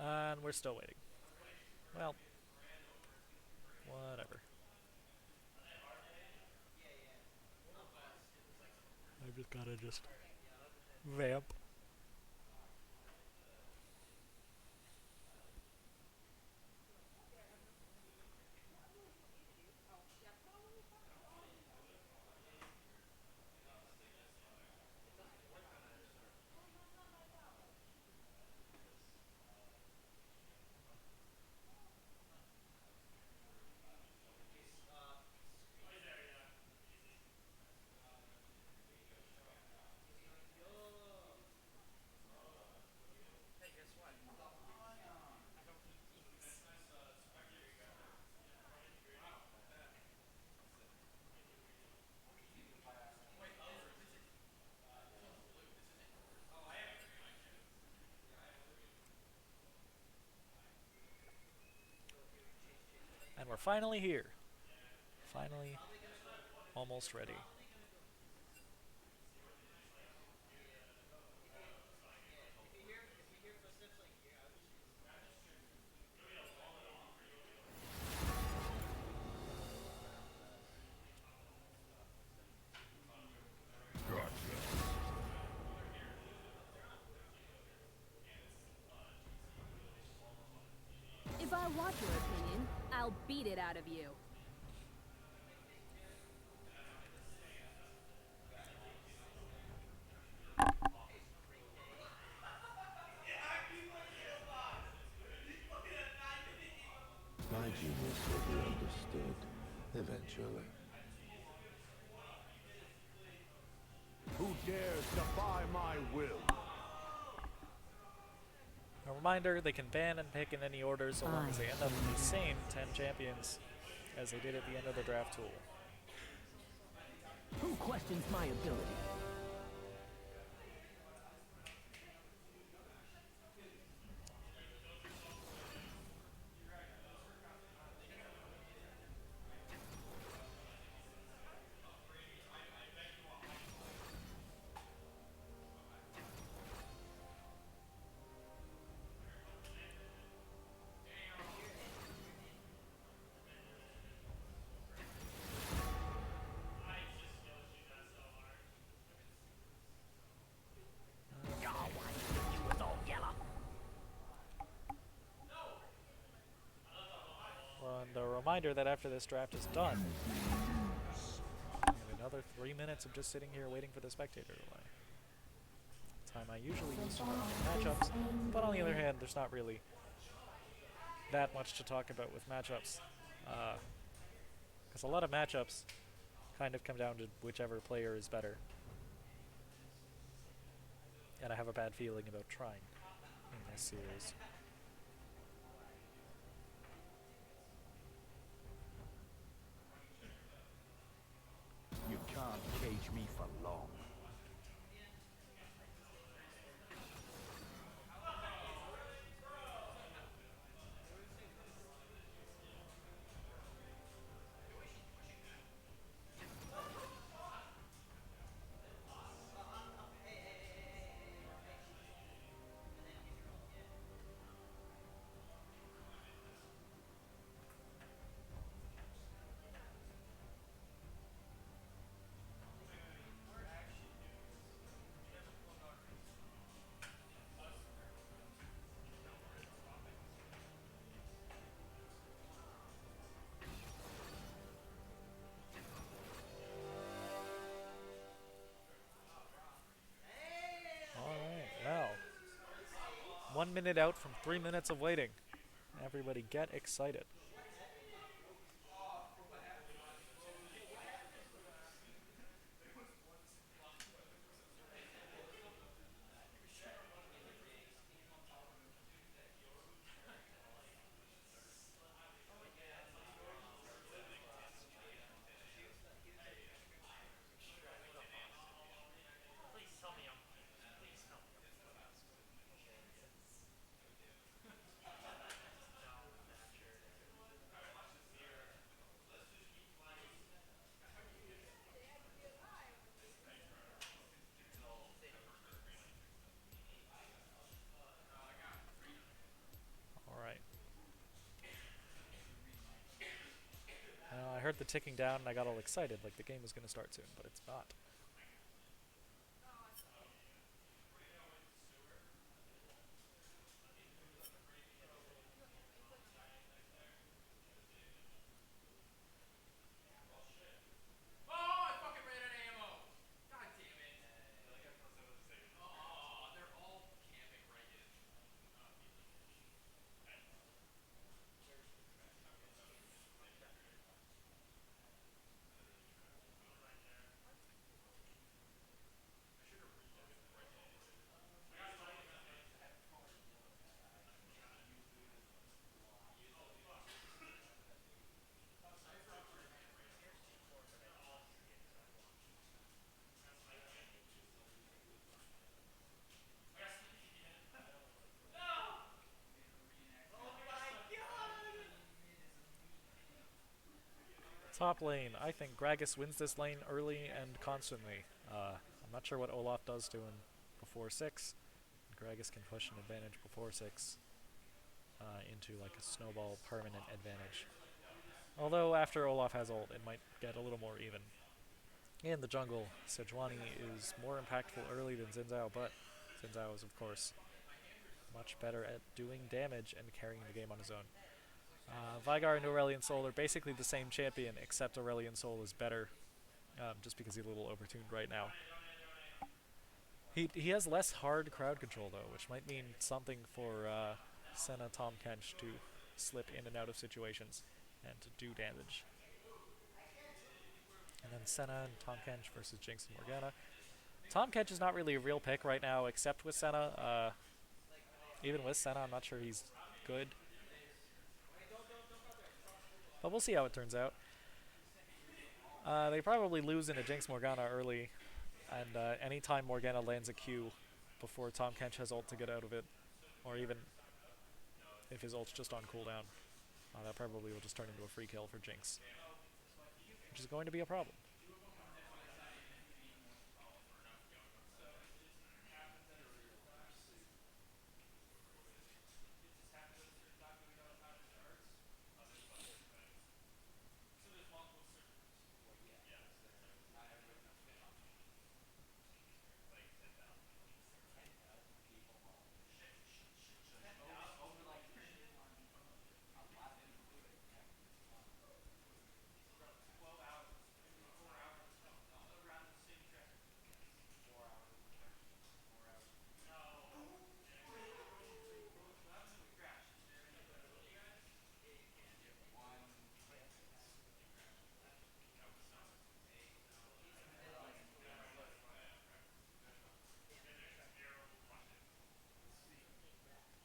And we're still waiting. Well, whatever. I just gotta vamp. And we're finally here. Finally, almost ready. If I want your opinion, I'll beat it out of you. My genius will be understood eventually. Who dares defy my will? Reminder, they can ban and pick in any order so long as they end up with the same 10 champions as they did at the end of the draft tool. Who questions my ability? And a reminder that after this draft is done, we have another 3 minutes of just sitting here waiting for the spectator to play. Time I usually use to run matchups, but on the other hand, there's not really that much to talk about with matchups, because a lot of matchups kind of come down to whichever player is better. And I have a bad feeling about Trine in this series. You can't cage me for long. Alright, well. 1 minute out from 3 minutes of waiting. Everybody get excited. Alright. I heard the ticking down and I got all excited, like the game was going to start soon, but it's not. Top lane, I think Gragas wins this lane early and constantly. I'm not sure what Olaf does to him before 6. Gragas can push an advantage before 6 into like a snowball permanent advantage. Although after Olaf has ult, it might get a little more even. In the jungle, Sejuani is more impactful early than Xin Zhao, but Xin Zhao is of course much better at doing damage and carrying the game on his own. Veigar and Aurelion Sol are basically the same champion, except Aurelion Sol is better, just because he's a little overtuned right now. He has less hard crowd control though, which might mean something for Senna Tahm Kench to slip in and out of situations and to do damage. And then Senna and Tahm Kench versus Jinx and Morgana. Tahm Kench is not really a real pick right now, except with Senna. Even with Senna, I'm not sure he's good. But we'll see how it turns out. They probably lose into Jinx Morgana early, and anytime Morgana lands a Q before Tahm Kench has ult to get out of it, or even if his ult's just on cooldown, that probably will just turn into a free kill for Jinx, which is going to be a problem.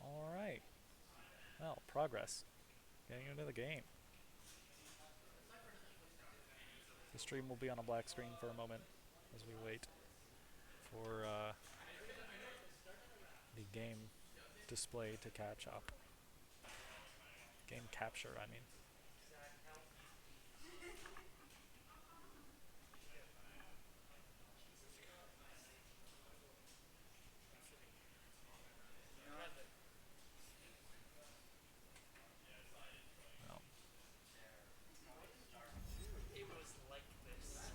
Alright. Well, progress. Getting into the game. The stream will be on a black screen for a moment as we wait for the game display to catch up. Game capture, I mean. Well.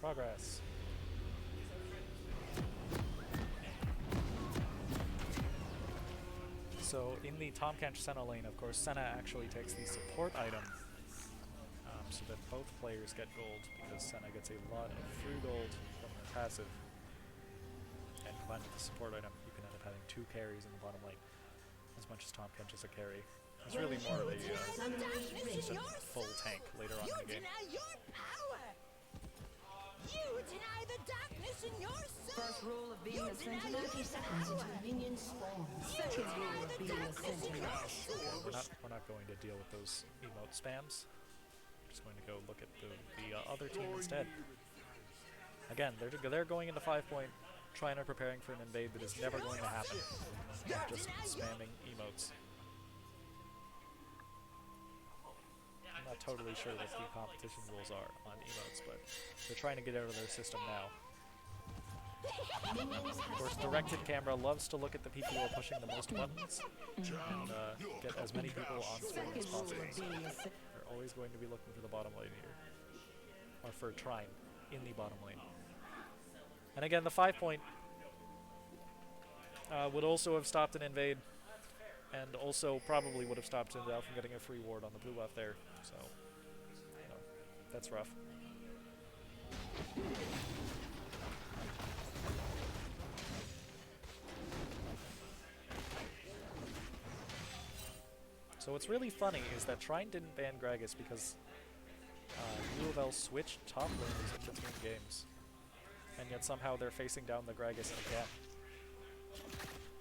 Progress. So in the Tahm Kench Senna lane, of course, Senna actually takes the support item, so that both players get gold, because Senna gets a lot of free gold from the passive. And combined with the support item, you can end up having 2 carries in the bottom lane, as much as Tahm Kench is a carry. It's really more of a just a full tank later on in the game. You deny the darkness in yourself. First rule of being a sentinel, 30 seconds until minion spawn. Second rule of being a sentinel. We're not going to deal with those emote spams. We're just going to go look at the other team instead. Again, they're going into 5-point, trying to preparing for an invade that is never going to happen. They're just spamming emotes. I'm not totally sure what the competition rules are on emotes, but they're trying to get out of their system now. Of course, directed camera loves to look at the people who are pushing the most buttons and get as many people on screen as possible. So they're always going to be looking for the bottom lane here, or for Trine in the bottom lane. And again, the 5-point would also have stopped an invade, and also probably would have stopped Sindel from getting a free ward on the blue buff there. So, you know, that's rough. So what's really funny is that Trine didn't ban Gragas because Louisville switched top laners in between games. And yet somehow they're facing down the Gragas again.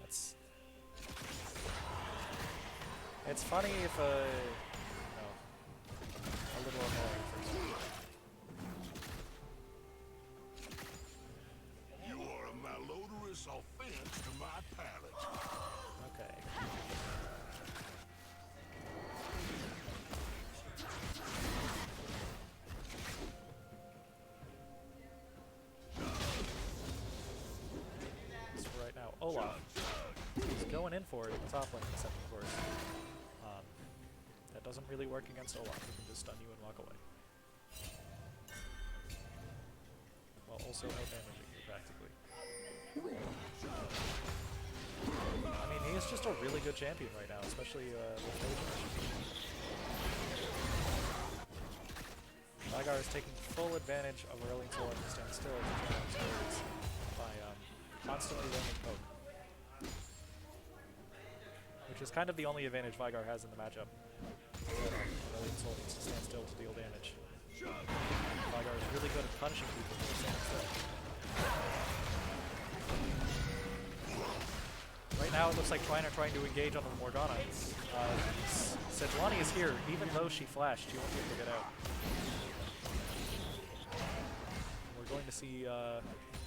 That's... It's funny if, no, a little annoying for some. You are a malodorous offense to my palate. Okay. So right now, Olaf is going in for it in the top lane, except of course, that doesn't really work against Olaf. He can just stun you and walk away. While also out-damaging you, practically. I mean, he's just a really good champion right now, especially with Phage. Vygar is taking full advantage of Aurelian's ult to stand still to turn out spirits by constantly roaming poke. Which is kind of the only advantage Vygar has in the matchup. Aurelian's ult needs to stand still to deal damage. Vygar is really good at punishing people who are standing still. Right now now it looks like Trine are trying to engage on the Morgana. Sejuani is here, even though she flashed, she won't be able to get out. We're going to see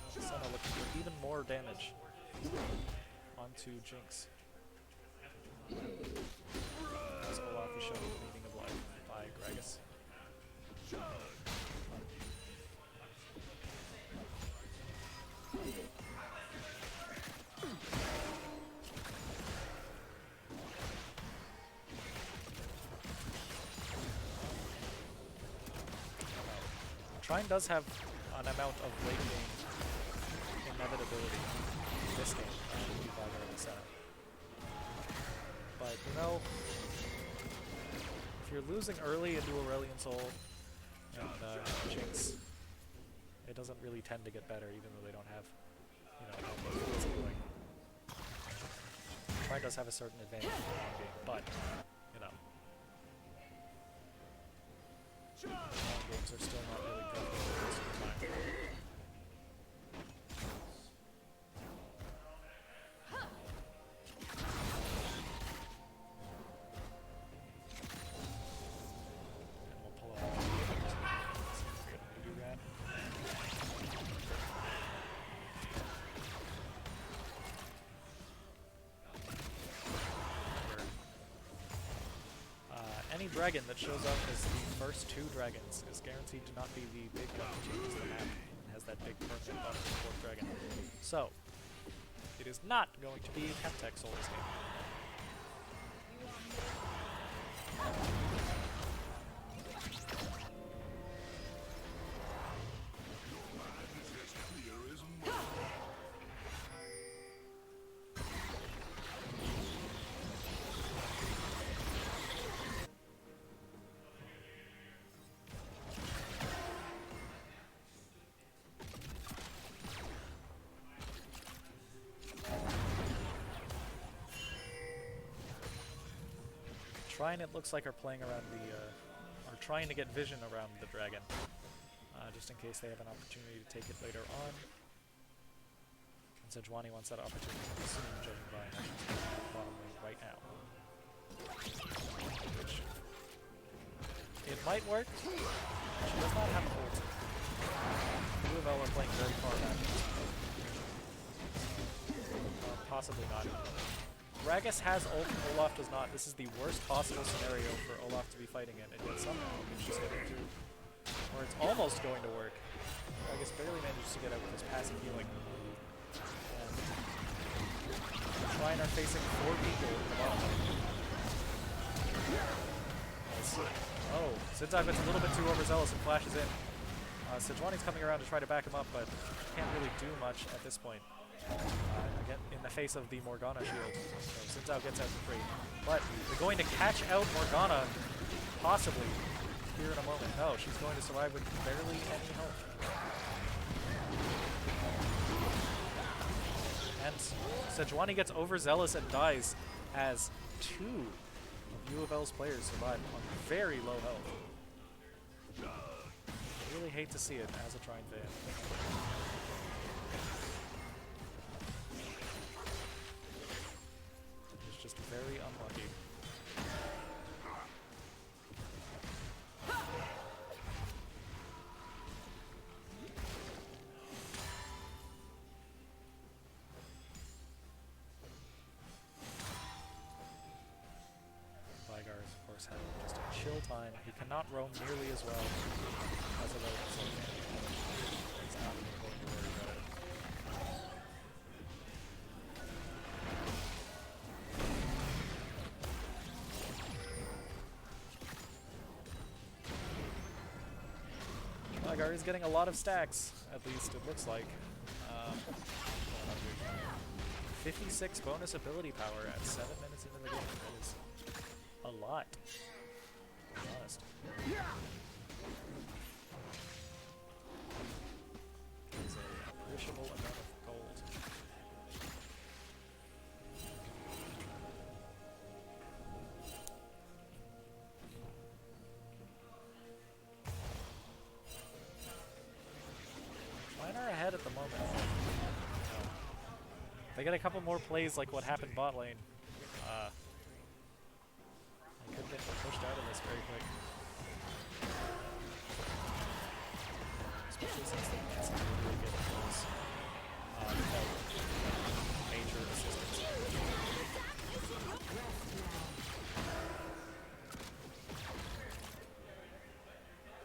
Senna looking for even more damage onto Jinx. As Olaf is shown the meaning of life by Gragas. Trine does have an amount of late game inevitability in this game, by the setup. But you know, if you're losing early into Aurelion Soul and Jinx, it doesn't really tend to get better, even though they don't have, you know, what's going. Trine does have a certain advantage in the long game, but you know. Long games are still not really perfect most of the time. And we'll pull out all the do that. Any dragon that shows up as the first two dragons is guaranteed to not be the big one that changes the map and has that big permanent buff for the fourth dragon. So, it is not going to be Hemtech Soul this game. Trine, it looks like, are playing around the, are trying to get vision around the dragon, just in case they have an opportunity to take it later on. And Sejuani wants that opportunity soon, judging by how she's playing the bottom lane right now. Which, it might work, but she does not have a ult. Louisville are playing very far back. Possibly not. Gragas has ult, Olaf does not. This is the worst possible scenario for Olaf to be fighting in, and yet somehow he's just getting through. Or it's almost going to work. Gragas barely manages to get out with his passive healing. And Trine are facing 4 people in the bottom lane. Oh, Sintai gets a little bit too overzealous and flashes in. Sejuani's coming around to try to back him up, but can't really do much at this point. Again, in the face of the Morgana shield. So Sinzao gets out for free. But they're going to catch out Morgana, possibly, here in a moment. No, she's going to survive with barely any health. And Sejuani gets overzealous and dies as 2 of U of L's players survive on very low health. I really hate to see it as a Trine fan. Just very unlucky. Vigar is, of course, having just a chill time. He cannot roam nearly as well as a low soul can. He's not even going to worry about it. Vigar is getting a lot of stacks, at least it looks like. 56 bonus ability power at 7 minutes into the game. That is a lot, to be honest. It's a appreciable amount of gold. Trine are ahead at the moment. they get a couple more plays like what happened bot lane, they could get pushed out of this very quick. Especially since they can't seem to really get close without major assistance.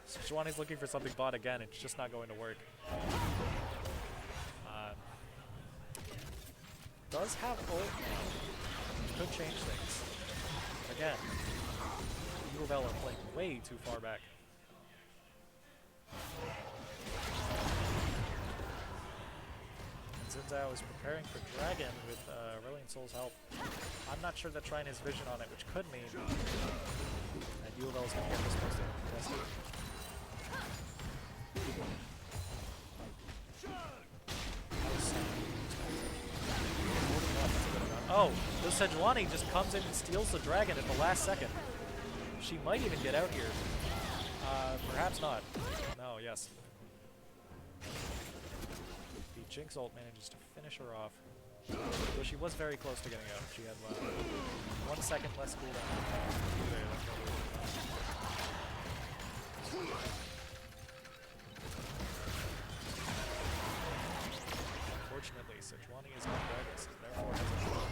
Sejuani's looking for something bot again, it's just not going to work. Does have ult now. Could change things. Again, Louisville are playing way too far back. And Xin Zhao is preparing for Dragon with Aurelion Soul's help. I'm not sure that Trine has vision on it, which could mean that Louisville is going to get this most contested. Oh, the Sejuani just comes in and steals the dragon at the last second. She might even get out here. Perhaps not. No, yes. The Jinx ult manages to finish her off. Though she was very close to getting out. She had 1 second less cooldown. Unfortunately, Sejuani is not Gragas, therefore has a shot.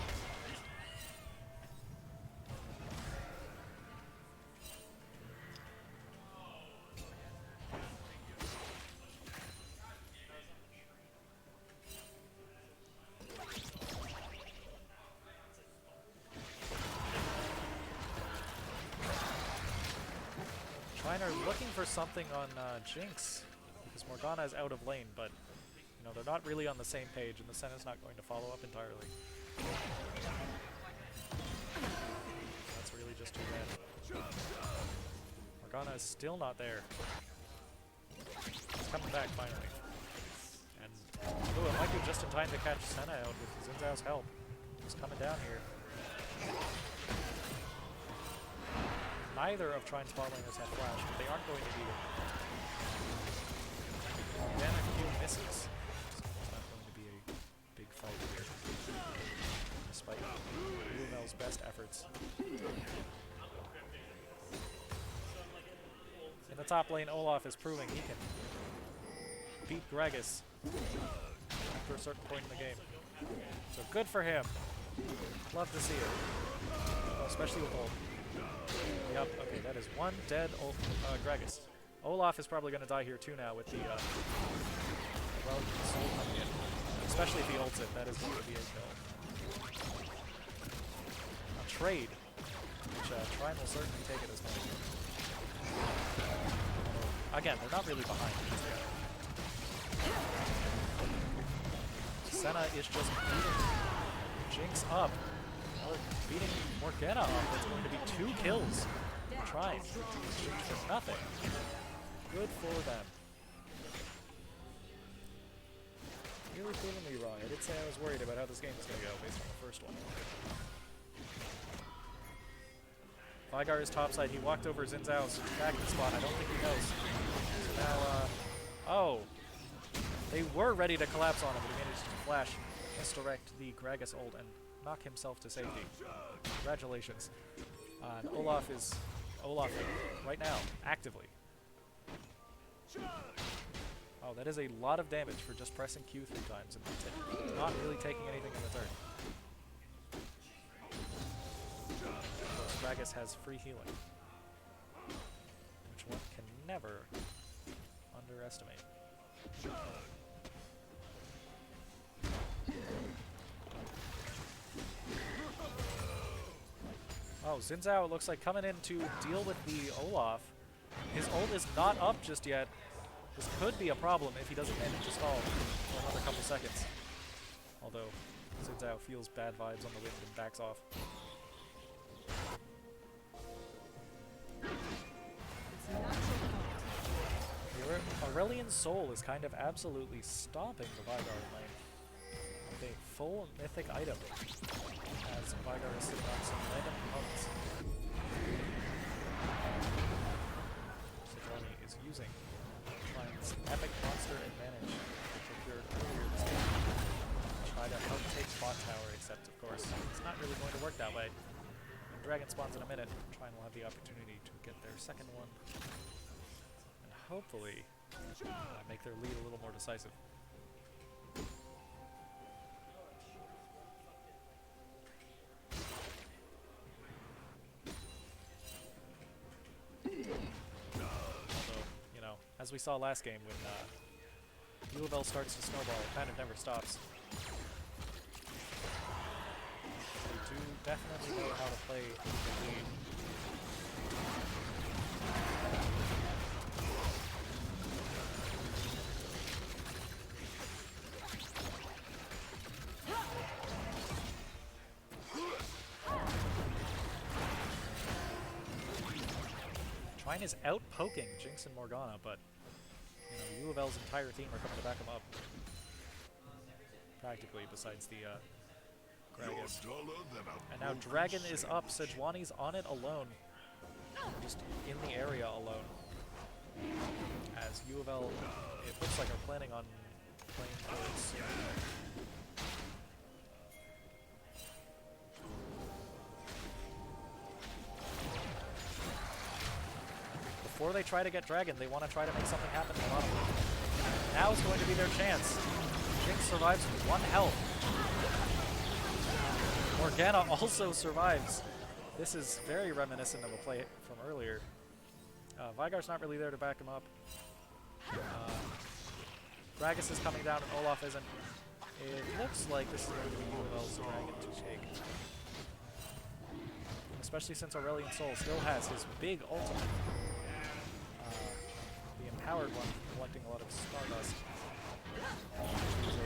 Trine are looking for something on Jinx, because Morgana is out of lane, but you know, they're not really on the same page, and the Senna's not going to follow up entirely. That's really just too bad. Morgana is still not there. He's coming back finally. And ooh, it might be just in time to catch Senna out with Xin Zhao's help. He's coming down here. Neither of Trine's bot laners have flash, but they aren't going to beat it. Then a Q misses. It's not going to be a big fight here, despite Louisville's best efforts. In the top lane, Olaf is proving he can beat Gragas after a certain point in the game. So good for him. Love to see it. Especially with ult. Yep, okay, that is one dead Gragas. Olaf is probably going to die here too now with the Soul coming in. Especially if he ults it, that is going to be a kill. A trade, which Trine will certainly take at this point. Again, they're not really behind just yet. Senna is just beating Jinx up. Or beating Morgana up. That's going to be 2 kills. Trine. Jinx for nothing. Good for them. Really proving me wrong. I did say I was worried about how this game was going to go based on the first one. Vygar is topside. He walked over Xin Zhao's tracking spot. I don't think he knows. So now, oh. They were ready to collapse on him, but he managed to flash, misdirect the Gragas ult, and knock himself to safety. Congratulations. And Olaf is Olafing right now, actively. Oh, that is a lot of damage for just pressing Q 3 times and not really taking anything in return. Gragas has free healing, which one can never underestimate. Oh, Xin Zhao looks like coming in to deal with the Olaf. His ult is not up just yet. This could be a problem if he doesn't manage to stall for another couple seconds. Although, Xin Zhao feels bad vibes on the wind and backs off. Aurelion Soul is kind of absolutely stomping the Vygar lane with a full mythic item, as Vygar is sitting on some random components. Sejuani is using Trine's epic monster advantage procured earlier this game to try to help take spawn tower, except of course it's not really going to work that way. When Dragon spawns in a minute, Trine will have the opportunity to get their second one, and hopefully make their lead a little more decisive. Although, you know, as we saw last game, when Louisville starts to snowball, it kind of never stops. They do definitely know how to play the lead. Trine is out poking Jinx and Morgana, but you know, Louisville's entire team are coming to back him up. Practically, besides the Gragas. And now Dragon is up. Sejuani's on it alone. Just in the area alone. As Louisville, it looks like, are planning on playing towards before they try to get Dragon, they want to try to make something happen in the bottom. Now is going to be their chance. Jinx survives with 1 health. Morgana also survives. This is very reminiscent of a play from earlier. Vygar's not really there to back him up. Gragas is coming down and Olaf isn't. It looks like this is going to be Louisville's Dragon to take. Especially since Aurelion Sol still has his big ultimate. The empowered one, collecting a lot of Stardust. Which is a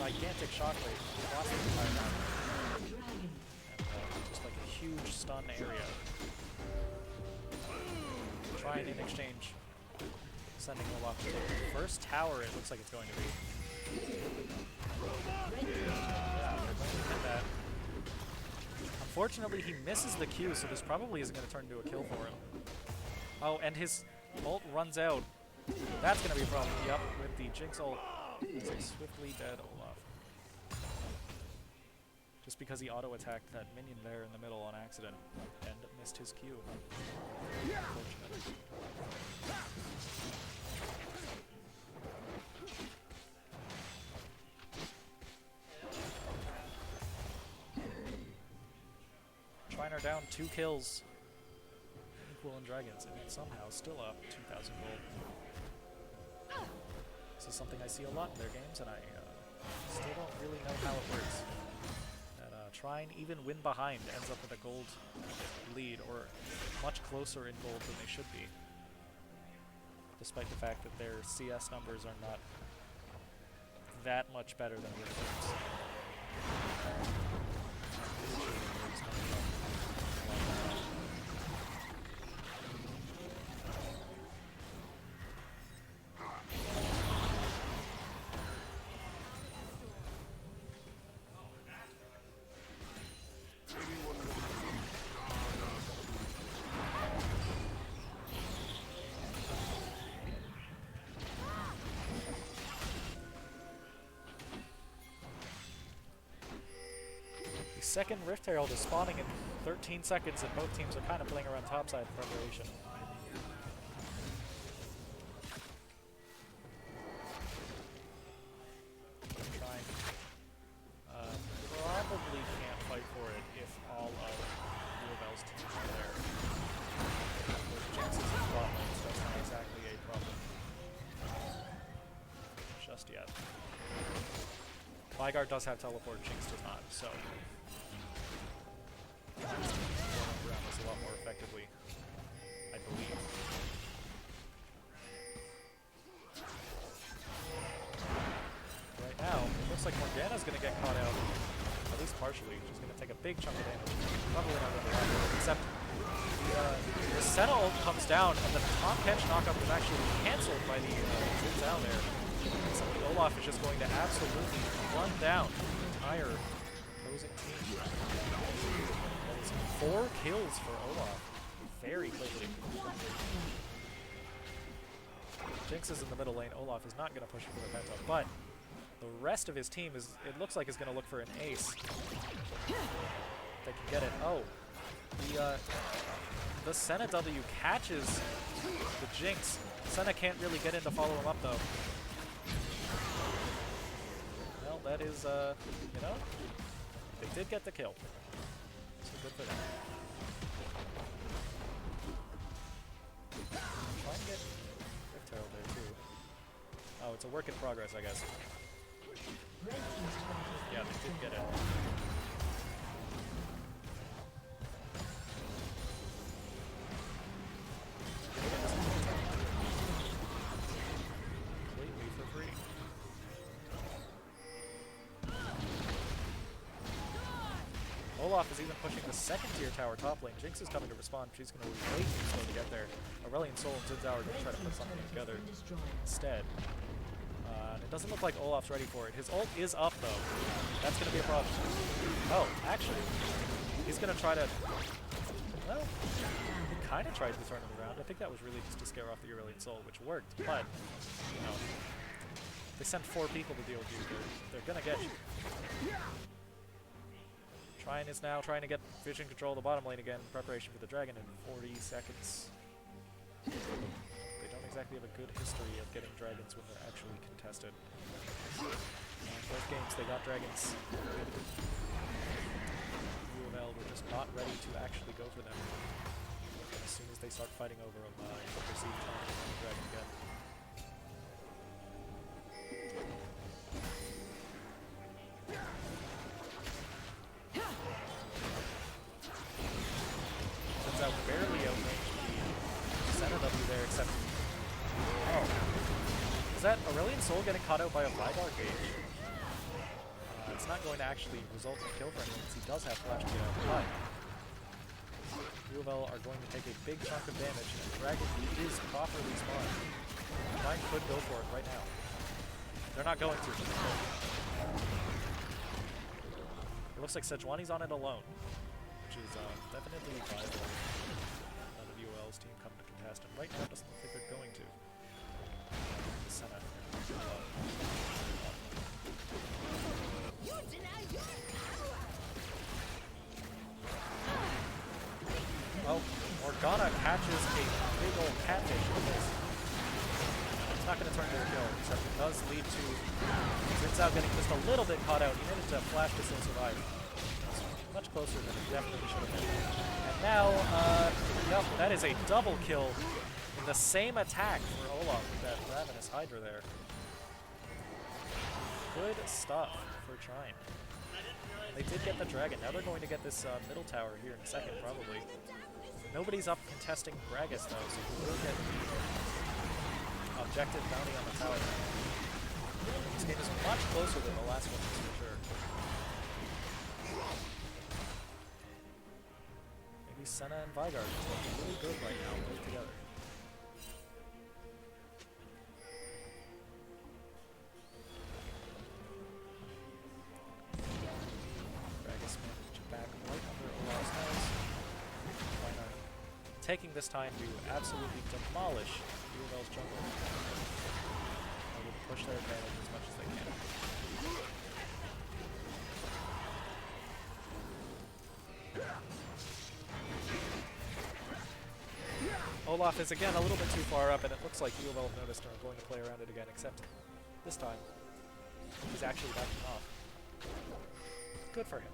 gigantic shockwave across the entire map. And just like a huge stun area. Trine in exchange, sending Olaf to take the first tower, it looks like it's going to be. Yeah, they're going to hit that. Unfortunately, he misses the Q, so this probably isn't going to turn into a kill for him. Oh, and his ult runs out. That's going to be a problem. Yep, with the Jinx ult. It's a swiftly dead Olaf. Just because he auto-attacked that minion there in the middle on accident and missed his Q. Unfortunate. Trine are down 2 kills. Equal in Dragons, and somehow still up 2,000 gold. This is something I see a lot in their games, and I still don't really know how it works. That Trine, even when behind, ends up with a gold lead, or much closer in gold than they should be. Despite the fact that their CS numbers are not that much better than the other teams. Second Rift Herald is spawning in 13 seconds, and both teams are kind of playing around topside in preparation. Trine probably can't fight for it if all of Louisville's teams are there. With Jinx's in bot lane, so that's not exactly a problem just yet. Vygar does have teleport, Jinx does not, so around this a lot more effectively, I believe. Right now, it looks like Morgana's going to get caught out, at least partially. She's going to take a big chunk of damage. Probably not going to land it, except the Senna ult comes down, and the top catch knockup is actually cancelled by the Zin down there. So the Olaf is just going to absolutely run down the entire opposing team. 4 kills for Olaf, very quickly. Jinx is in the middle lane. Olaf is not going to push for the penta, but The rest of his team it looks like is going to look for an ace. They can get it. Oh, the Senna W catches the Jinx. Senna can't really get in to follow him up though. Well, that is, you know, they did get the kill. So good for them. Try and get Rift Herald there too. Oh, it's a work in progress, I guess. Yeah, they did get it. Completely for free. Olaf is even pushing the second tier tower top lane. Jinx is coming to respond. She's going to be way too slow to get there. Aurelion Sol and Zinzao are going to try to put something together instead. It doesn't look like Olaf's ready for it. His ult is up though. That's going to be a problem. Oh, actually, he's going to try to... Well, he kind of tried to turn him around. I think that was really just to scare off the Aurelion Sol, which worked, but, you know, they sent 4 people to deal with you. They're going to get you. Trine is now trying to get vision control of the bottom lane again in preparation for the dragon in 40 seconds. They don't exactly have a good history of getting dragons when they're actually contested. Both games they got dragons. UofL were just not ready to actually go for them. As soon as they start fighting over them, they'll proceed trying to win the dragon again. Turns out barely outranged the Senna W there, except... Oh. Is that Aurelion Sol getting caught out by a Vydar gauge? It's not going to actually result in a kill for anyone, since he does have flash to get out, but UofL are going to take a big chunk of damage, and Dragon is properly spawned. Trine could go for it right now. They're not going to. It looks like Sejuani's on it alone, which is definitely viable. None of UofL's team come to contest, and right now it doesn't look like they're going to. Senna. You deny your power! Oh, Morgana catches a big old catfish with this. It's not going to turn into a kill, except it does lead to Zinzao getting just a little bit caught out. He managed to flash to still survive. It's much closer than it definitely should have been. And now, yep, that is a double kill in the same attack for Olaf with that Ravenous Hydra there. Good stuff for Trine. They did get the dragon. Now they're going to get this middle tower here in a second, probably. Nobody's up contesting Gragas, though, so we will get the objective bounty on the tower. This game is much closer than the last one, that's for sure. Maybe Senna and Vydar just look really good right now, played together. Taking this time to absolutely demolish UofL's jungle. They will push their advantage as much as they can. Olaf is again a little bit too far up, and it looks like UofL have noticed and are going to play around it again, except this time he's actually backing off. Good for him.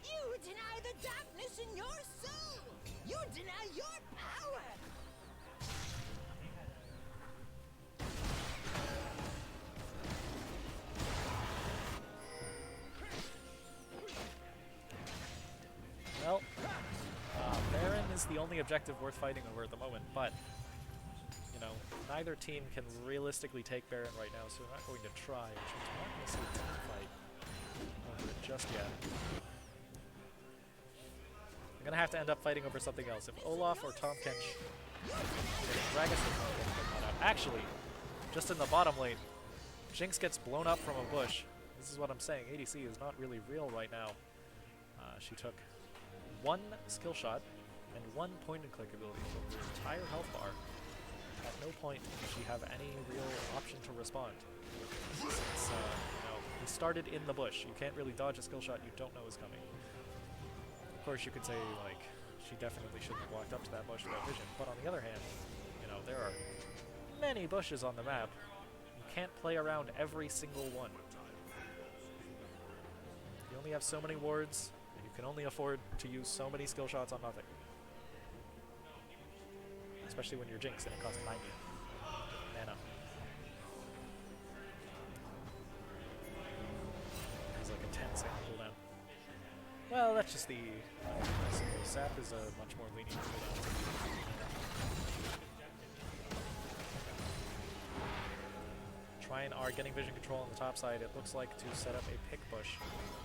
You deny the darkness in your soul! You deny your power! Well, Baron is the only objective worth fighting over at the moment, but, you know, neither team can realistically take Baron right now, so they're not going to try, which means we're not going to see a team fight over it just yet. I'm going to have to end up fighting over something else. If Olaf or Tahm Kench Gragas or Tahm Kench get caught out. Actually, just in the bottom lane, Jinx gets blown up from a bush. This is what I'm saying. ADC is not really real right now. She took one skill shot and 1 point-and-click ability from your entire health bar. At no point does she have any real option to respond. Since, he started in the bush. You can't really dodge a skill shot you don't know is coming. Of course, you could say, like, she definitely shouldn't have walked up to that bush without vision, but on the other hand, there are many bushes on the map. You can't play around every single one. You only have so many wards, and you can only afford to use so many skill shots on nothing. Especially when you're Jinx and it costs 90 mana. It's like a 10-second cooldown. Well, that's just the... Sap is a much more lenient cooldown. Trine are getting vision control on the top side, it looks like, to set up a pick bush,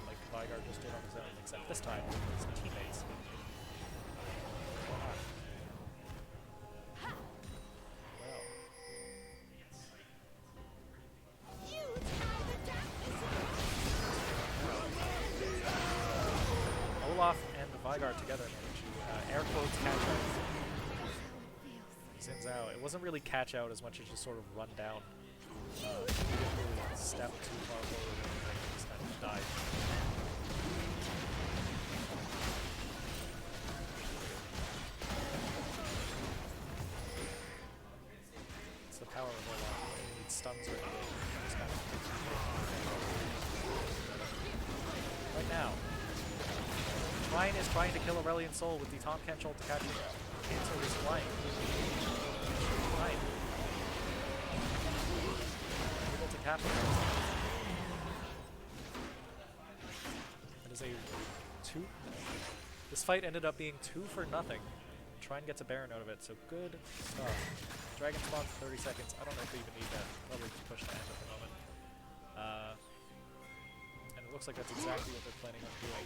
like Vigar just did on his own, except this time with his teammates. Well. Olaf and Vigar together managed to air quotes catch out. Sins out. It wasn't really catch out as much as just sort of run down. He didn't really step too far forward or anything, he just kind of died. It's the power of Olaf. He needs stuns or anything. Just kind of right now. Trine is trying to kill Aurelion Sol with the Tom Kenchel to cancel his flying. Trine. It is a 2. This fight ended up being 2 for nothing. Trine gets a Baron out of it, so good stuff. Dragon spawn for 30 seconds. I don't know if we even need that. Probably push to end at the moment. And it looks like that's exactly what they're planning on doing.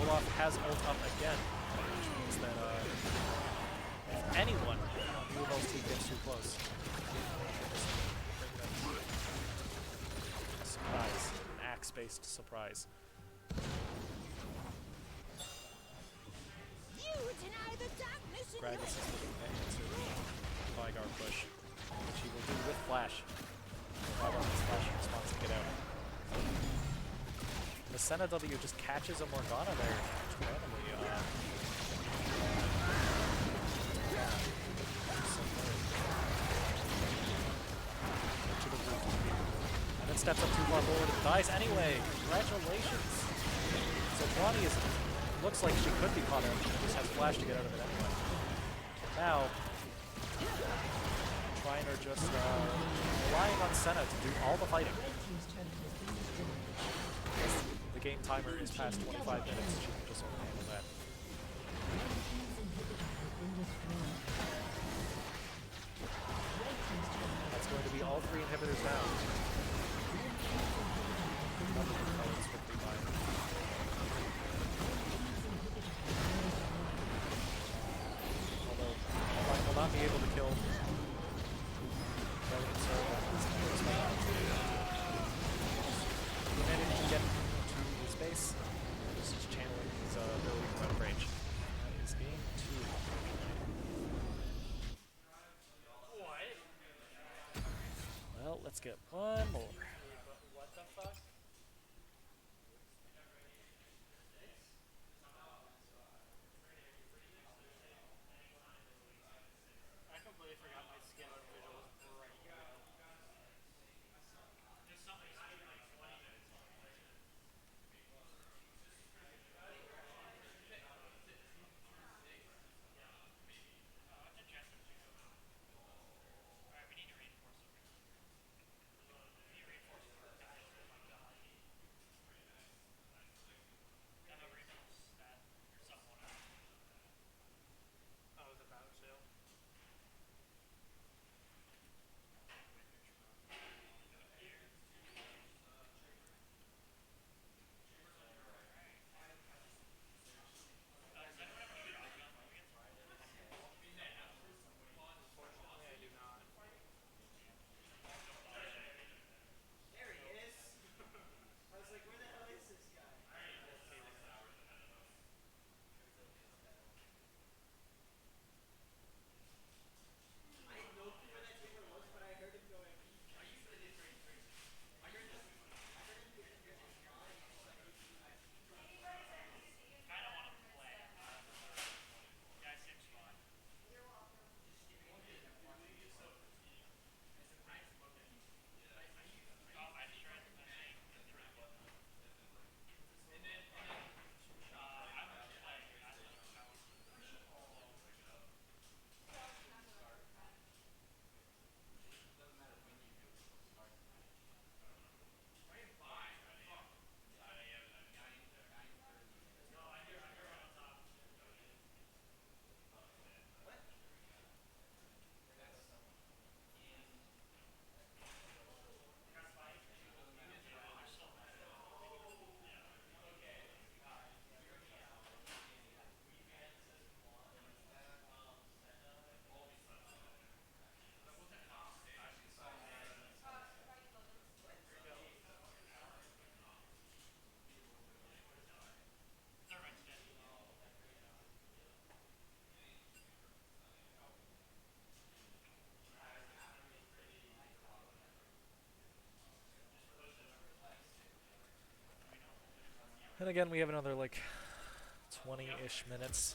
Olaf has ult up again, which means that if anyone on Louisville's team gets too close, surprise. An axe-based surprise. Gragas is looking into the Vigar push, which he will do with Flash. Right on his Flash response to get out. The Senna W just catches a Morgana there randomly. And then steps up too far forward and dies anyway. Congratulations. So Trine looks like she could be caught out. She just has Flash to get out of it anyway. Now, Trine are just relying on Senna to do all the fighting. The game timer is past 25 minutes. She can just sort of handle that. That's going to be all 3 inhibitors down. Although, Trine will not be able to kill Aurelion Sol. He managed to get to his base. This is channeling his ability from out of range. That is game 2. Well, let's get one more. What the fuck? I completely forgot my skin visual was right here. And again, we have another like 20-ish minutes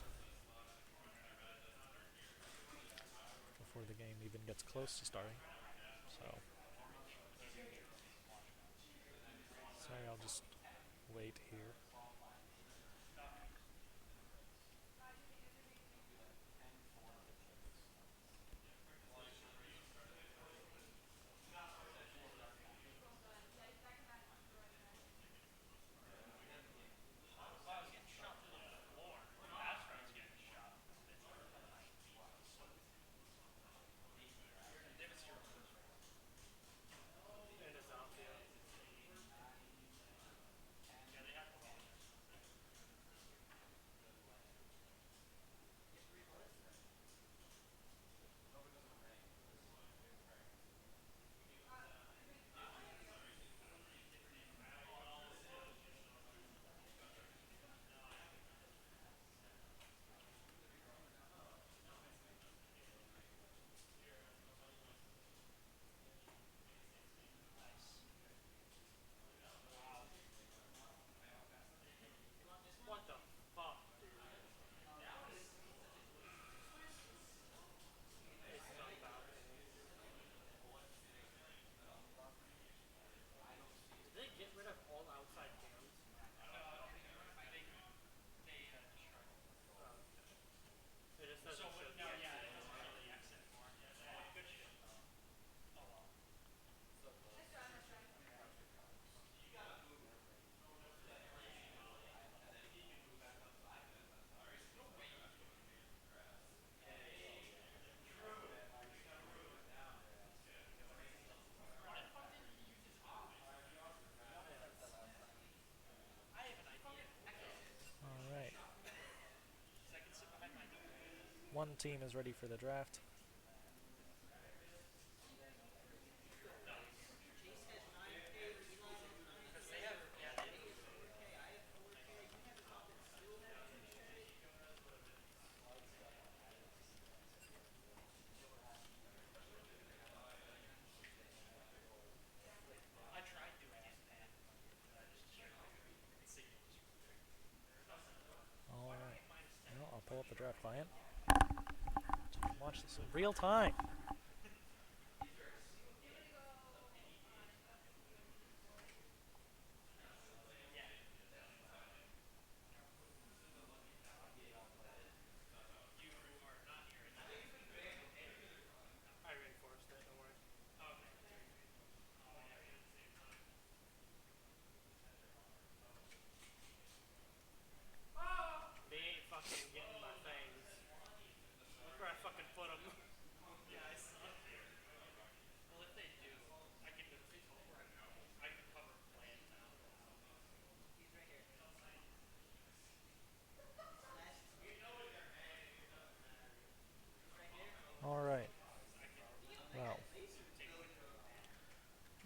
before the game even gets close to starting. So, sorry, I'll just wait here. Alright. One team is ready for the draft. Alright. Well, I'll pull up the draft client. So you can watch this in real time. Alright. Well.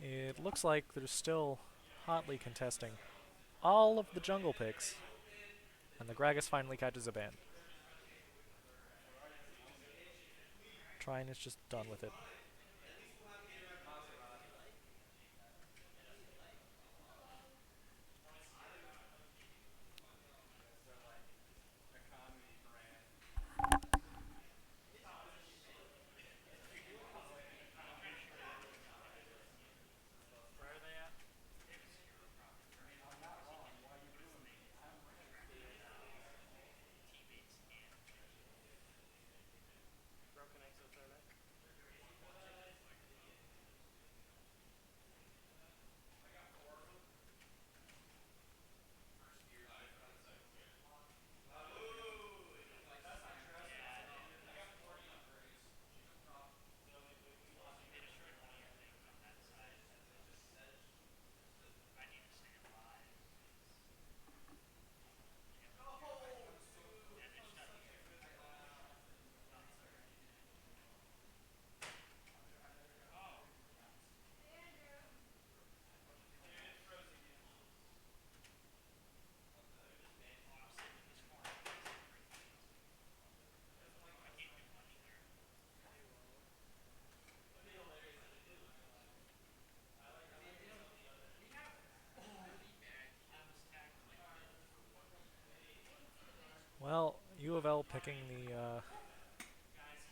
It looks like there's still hotly contesting all of the jungle picks. And the Gragas finally catches a ban. Trine is just done with it. picking the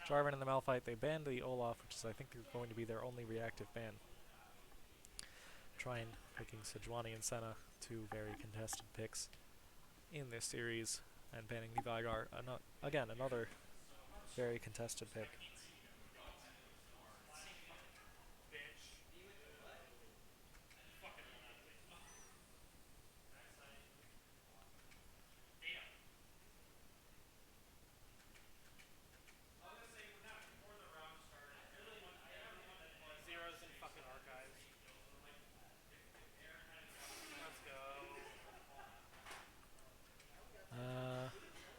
Jarvan in the Malphite. They banned the Olaf, which is I think going to be their only reactive ban. Trine picking Sejuani and Senna, two very contested picks in this series, and banning the Veigar. Again, another very contested pick. Zeros in fucking archives. Let's go.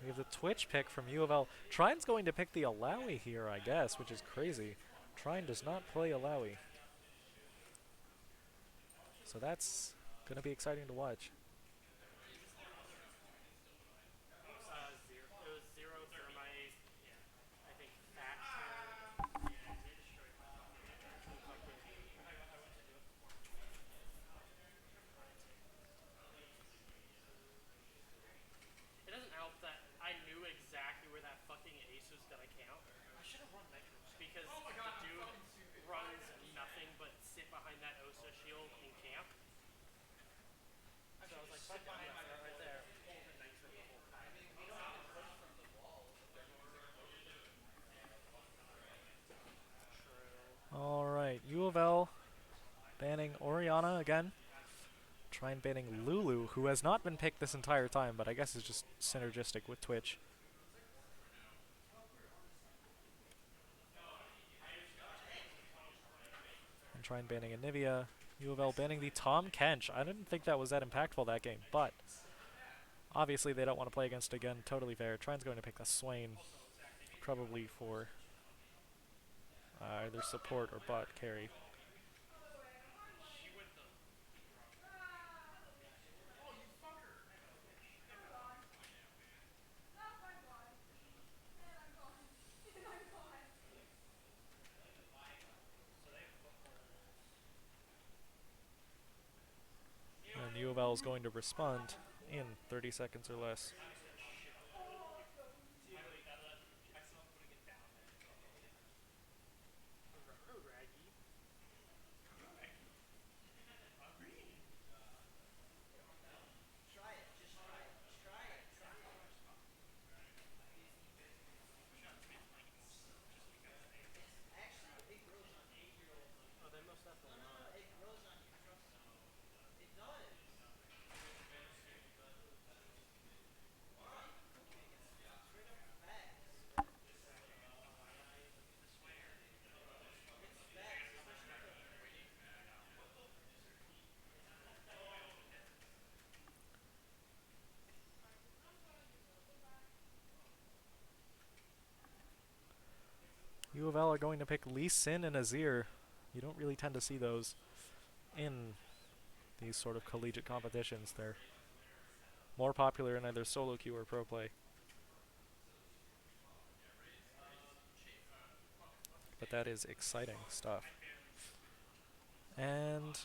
We have the Twitch pick from U of L. Trine's going to pick the Alawi here, I guess, which is crazy. Trine does not play Alawi. So that's going to be exciting to watch. It was zero thermite. I think factor. It doesn't help that I knew exactly where that fucking ace was gonna camp. I should have run Nitro. Because the dude runs nothing but sit behind that Osa shield and camp. So I was like, fuck it, I'm gonna throw it right there. Hold the Nitro the whole time. True. Alright, U of L banning Orianna again. Trine banning Lulu, who has not been picked this entire time, but I guess is just synergistic with Twitch. And Trine banning Anivia. U of L banning the Tom Kench. I didn't think that was that impactful that game, but obviously they don't want to play against it again. Totally fair. Trine's going to pick the Swain, probably for either support or bot carry. And U of L is going to respond in 30 seconds or less. Oh, they most definitely not. U of L are going to pick Lee Sin and Azir. You don't really tend to see those in these sort of collegiate competitions. They're more popular in either solo queue or pro play. But that is exciting stuff. And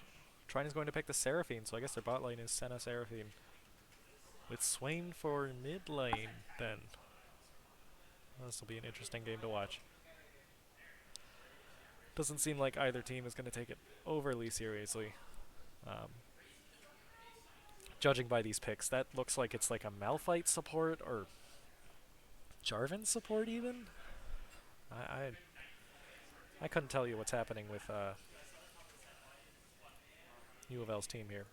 Trine is going to pick the Seraphine, so I guess their bot lane is Senna Seraphine. With Swain for mid lane, then. This will be an interesting game to watch. Doesn't seem like either team is going to take it overly seriously. Judging by these picks, that looks like it's like a Malphite support or Jarvan support even. I couldn't tell you what's happening with U of L's team here.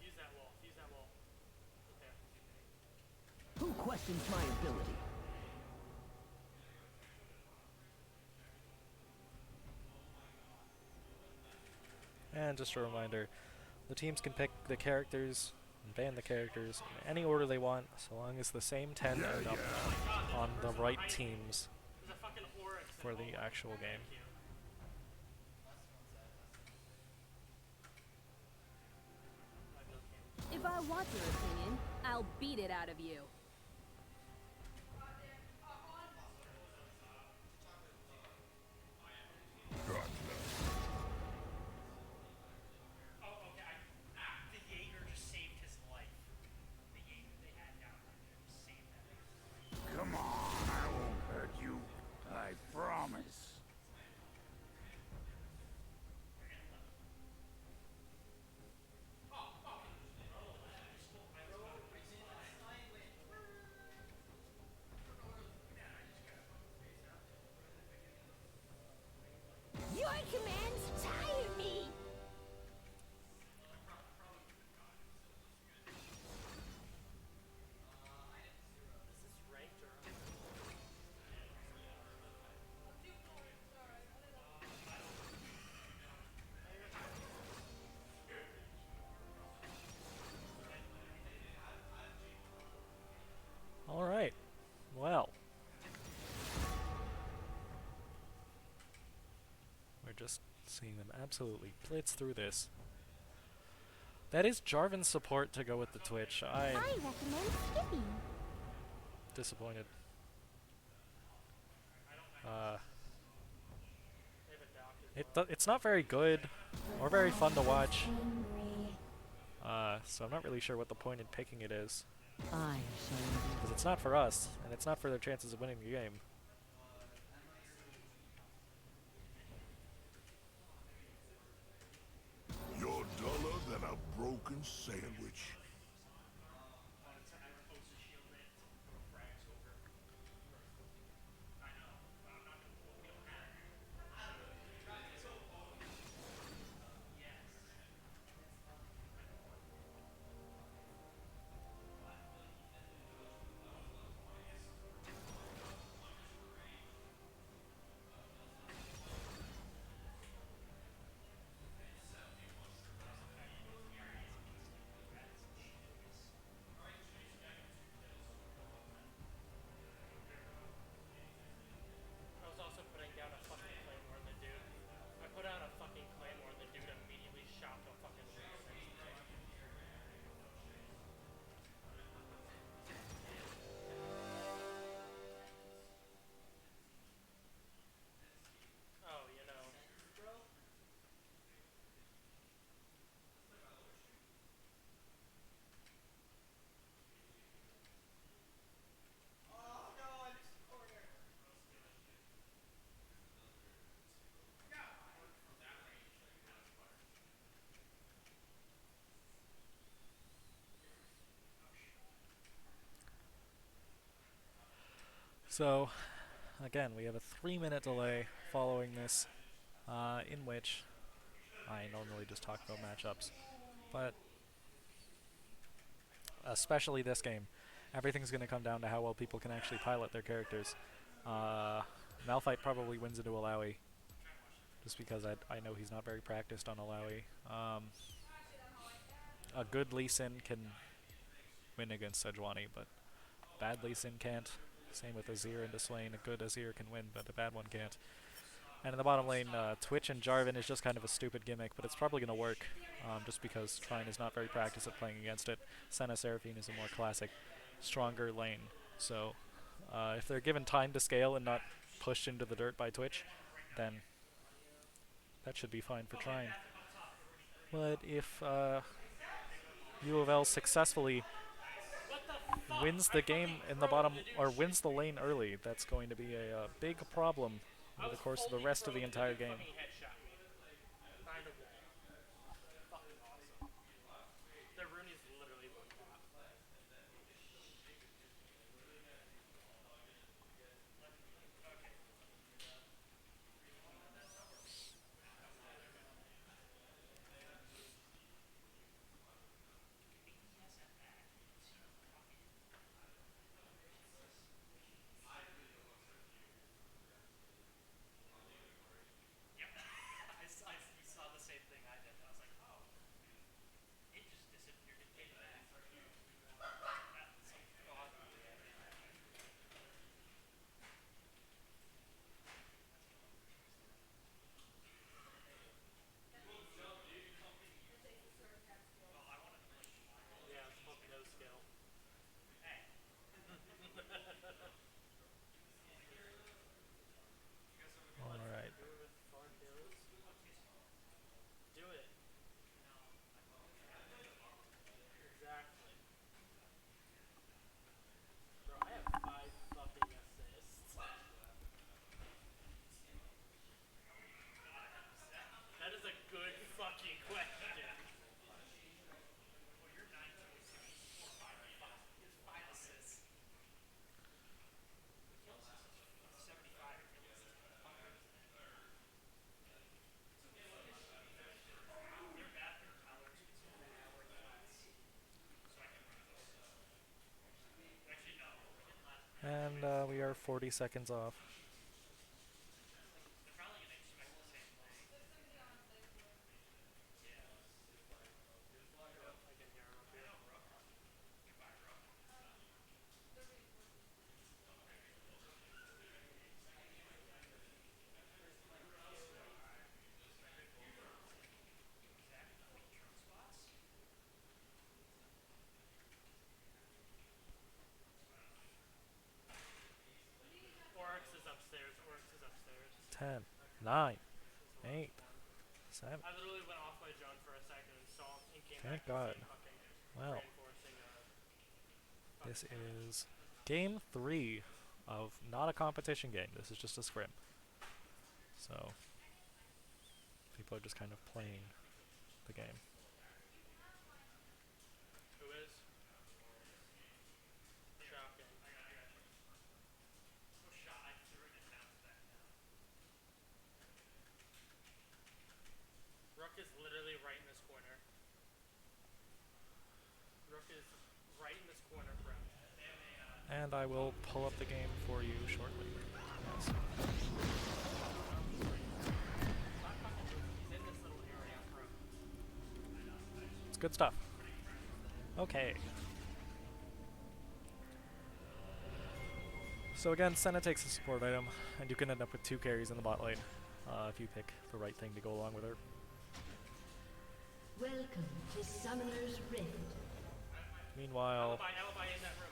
Fuse that wall. Fuse that wall. Okay. Who questions my ability? And just a reminder, The teams can pick the characters and ban the characters in any order they want, so long as the same 10 end up on the right teams There's a fucking Oryx in for the Walmart. actual game. Thank you. I have no camera. If I want your opinion, I'll beat it out of you. Oh, okay. The Jaeger just saved his life. The Jaeger they had down right there just saved that man's life. Come on, I won't hurt you. I promise. Your commands tire me! Is this ranked or Alright, well. We're just seeing them absolutely blitz through this. That is Jarvan's support to go with the Twitch. I'm recommend skipping. disappointed. It's not very good or very fun to watch. So I'm not really sure what the point in picking it is. I shall Because it's not for us, and it's not for their chances of winning the game. You're duller than a broken sandwich. I was also putting down a fucking claymore on the dude. I put out a fucking claymore and the dude immediately shot the fucking Lucian. Oh, you know. So, again, we have a 3-minute delay following this, in which I normally just talk about matchups. But, especially this game, everything's going to come down to how well people can actually pilot their characters. Malphite probably wins into Alawi, just because I know he's not very practiced on Alawi. A good Lee Sin can win against Sejuani, but bad Lee Sin can't. Same with Azir into Swain. A good Azir can win, but a bad one can't. And in the bottom lane, Twitch and Jarvan is just kind of a stupid gimmick, but it's probably going to work, just because Trine is not very practiced at playing against it. Senna Seraphine is a more classic, stronger lane. So if they're given time to scale and not pushed into the dirt by Twitch, then that should be fine for Trine. But if U of L successfully wins the game in the bottom, or wins the lane early, that's going to be a big problem over the course of the rest of the entire game. Behind a wall. Fucking awesome. The Rooney's literally one tap. And we are 40 seconds off. They're probably gonna expect the same play. I can hear him up here. Oryx is upstairs. Oryx is upstairs. 10, 9, 8, 7. I literally went off my drone for a second and saw him and came Thank back God. to see fucking Well, reinforcing this is game 3 of not a competition game. This is just a scrim. So, people are just kind of playing the game. Who is? Shocking. Oh, shot. I threw it and bounced back down. Rook is literally right in this corner. Rook is right in this corner, bro. And I will pull up the game for you shortly. Yes. Stop fucking moving. He's in this little area, bro. It's good stuff. Okay. So again, Senna takes a support item, and you can end up with 2 carries in the bot lane if you pick the right thing to go along with her. Welcome to Summoner's Rift. Meanwhile, Alibi in that room.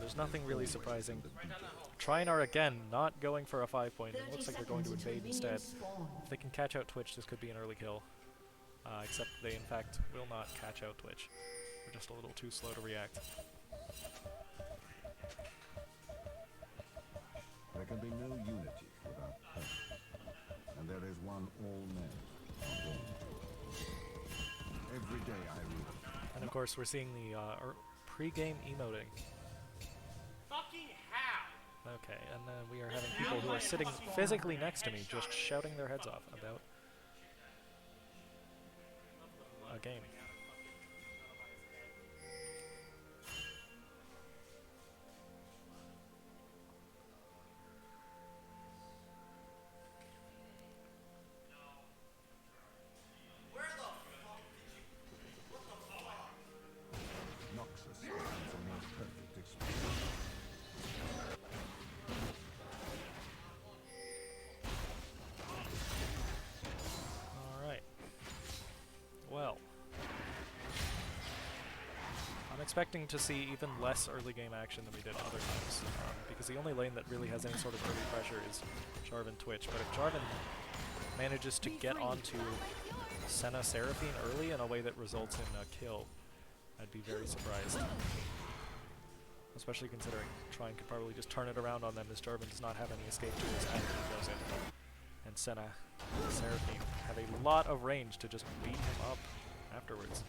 there's nothing really surprising. Right down that hole. Trine are again not going for a 5-point. It 30 looks like they're going to seconds until invade instead. minions spawn. If they can catch out Twitch, this could be an early kill. Except they in fact will not catch out Twitch. They're just a little too slow to react. There can be no unity without purpose. And there is one all men are born to. Every day I read. And of course, we're seeing the pre-game emoting. Fucking how? Okay, and then we are having people who are sitting physically next to me just shouting their heads off about a game. Noxus is a more perfect experience. Alright. Well. I'm expecting to see even less early game action than we did other times, because the only lane that really has any sort of early pressure is Jarvan Twitch. But if Jarvan manages to get onto Senna Seraphine early in a way that results in a kill, I'd be very surprised. Especially considering Trine could probably just turn it around on them, as Jarvan does not have any escape tools after he goes in. And Senna and Seraphine have a lot of range to just beat him up afterwards.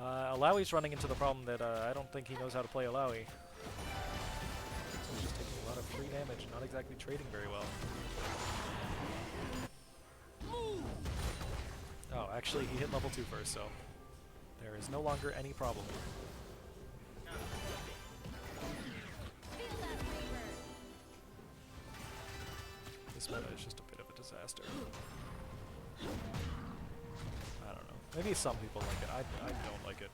Alawi's running into the problem that I don't think he knows how to play Alawi. So he's just taking a lot of free damage, not exactly trading very well. Oh, actually he hit level 2 first, so there is no longer any problem. This meta is just a bit of a disaster. I don't know. Maybe some people like it. I don't like it.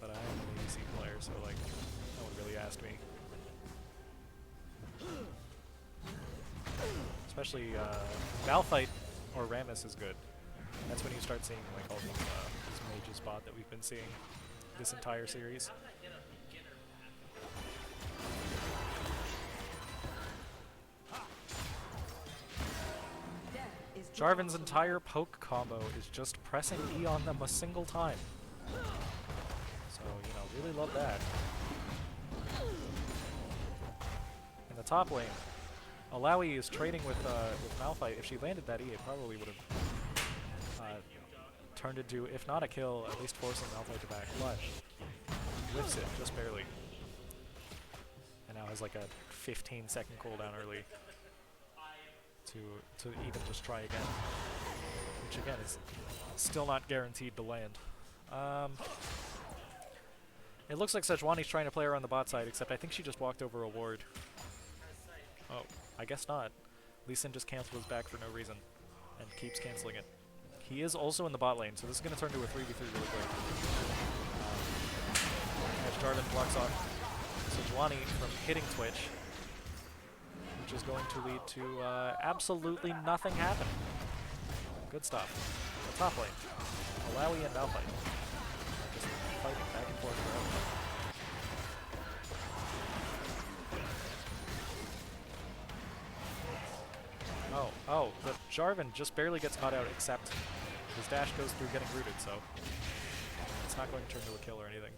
But I am an ADC player, so like, no one really asked me. Especially Malphite or Rammus is good. That's when you start seeing like all these mages bot that we've been seeing this entire series. Jarvan's entire poke combo is just pressing E on them a single time. So, you know, really love that. In the top lane, Alawi is trading with Malphite. If she landed that E, it probably would have turned into, if not a kill, at least forcing Malphite to back flush. Whiffs it, just barely. And now has like a 15-second cooldown early to even just try again. Which again is still not guaranteed to land. It looks like Sejuani's trying to play her on the bot side, except I think she just walked over a ward. Oh, I guess not. Lee Sin just cancels his back for no reason, and keeps canceling it. He is also in the bot lane, so this is going to turn to a 3v3 really quick. As Jarvan blocks off Sejuani from hitting Twitch, which is going to lead to absolutely nothing happening. Good stuff. The top lane, Malawi and Malphite. Just fighting back and forth forever. Oh, the Jarvan just barely gets caught out, except his dash goes through getting rooted, so it's not going to turn to a kill or anything.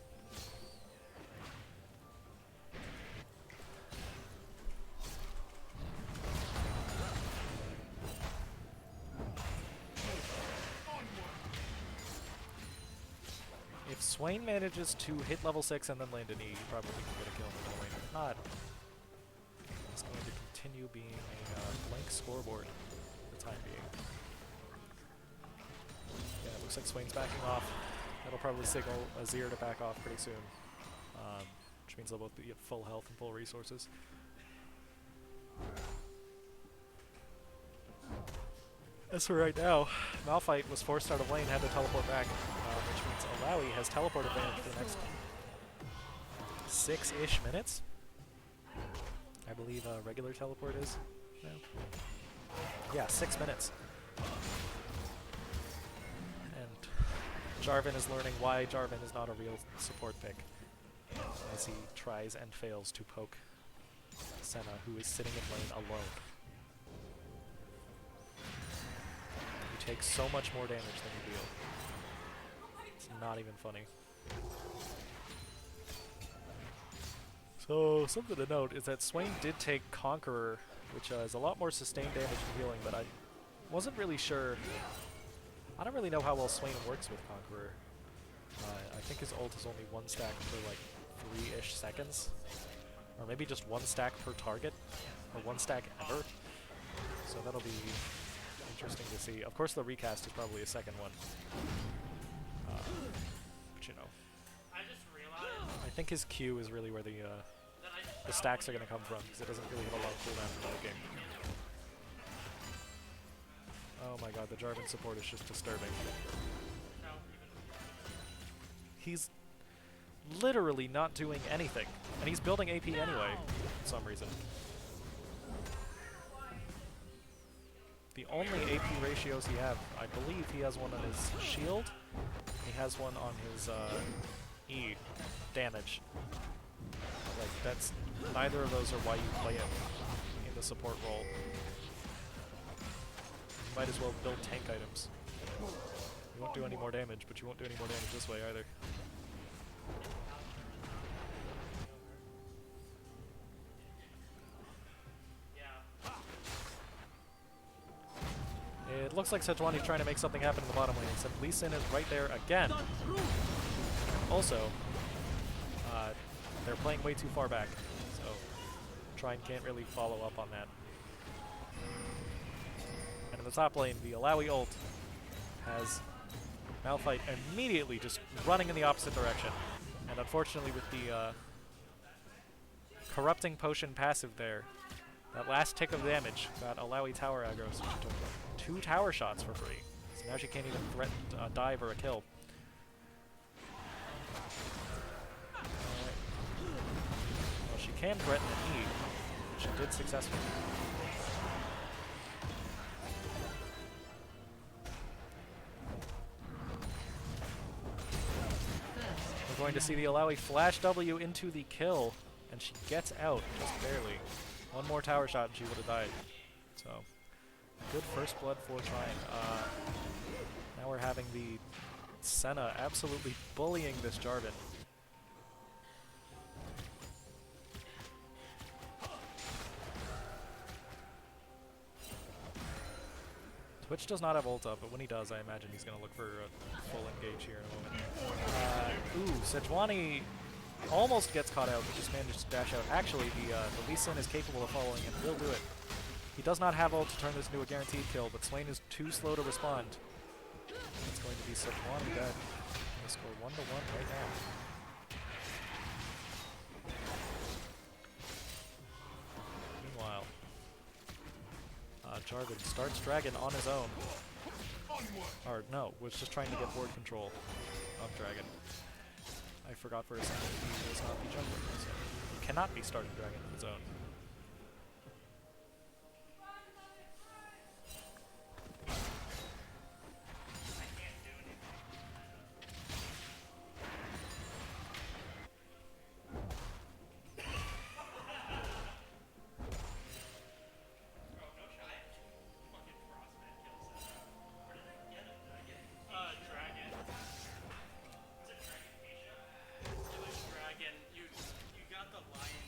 If Swain manages to hit level 6 and then land an E, he probably can get a kill in the middle lane. If not, it's going to continue being a blank scoreboard for the time being. Yeah, it looks like Swain's backing off. That'll probably signal Azir to back off pretty soon, which means they'll both be at full health and full resources. As for right now, Malphite was forced out of lane, had to teleport back, which means Alawi has teleport advantage for the next 6-ish minutes. I believe regular teleport is now. Yeah, 6 minutes. And Jarvan is learning why Jarvan is not a real support pick, as he tries and fails to poke Senna, who is sitting in lane alone. He takes so much more damage than you deal. It's not even funny. So, something to note is that Swain did take Conqueror, which is a lot more sustained damage and healing, but I wasn't really sure. I don't really know how well Swain works with Conqueror. I think his ult is only 1 stack for like 3-ish seconds. Or maybe just 1 stack per target, or 1 stack ever. So that'll be interesting to see. Of course the recast is probably a second one. But you know. I think his Q is really where the stacks are going to come from, because it doesn't really have a long cooldown in the game. Oh my god, the Jarvan support is just disturbing. He's literally not doing anything, and he's building AP anyway, for some reason. The only AP ratios he have, I believe he has one on his shield, he has one on his E damage. Like, that's, neither of those are why you play him in the support role. You might as well build tank items. You won't do any more damage, but you won't do any more damage this way either. It looks like Sejuani's trying to make something happen in the bottom lane, except Lee Sin is right there again. Also, they're playing way too far back, so Trine can't really follow up on that. And in the top lane, the Alawi ult has Malphite immediately just running in the opposite direction. And unfortunately with the Corrupting Potion passive there, that last tick of damage got Alawi tower aggro, so she took 2 tower shots for free. So now she can't even threaten a dive or a kill. Well, she can threaten an E, which she did successfully. We're going to see the Alawi flash W into the kill, and she gets out just barely. 1 more tower shot and she would have died. So, good first blood for Trine. Now we're having the Senna absolutely bullying this Jarvan. Twitch does not have ult up, but when he does, I imagine he's going to look for a full engage here in a moment. Sejuani almost gets caught out, but just manages to dash out. Actually, the Lee Sin is capable of following and will do it. He does not have ult to turn this into a guaranteed kill, but Swain is too slow to respond. It's going to be Sejuani dead. They score 1-1 right now. Jarvan starts Dragon on his own. Or no, was just trying to get board control of Dragon. I forgot for a second he was not the jungler, so he cannot be starting Dragon on his own.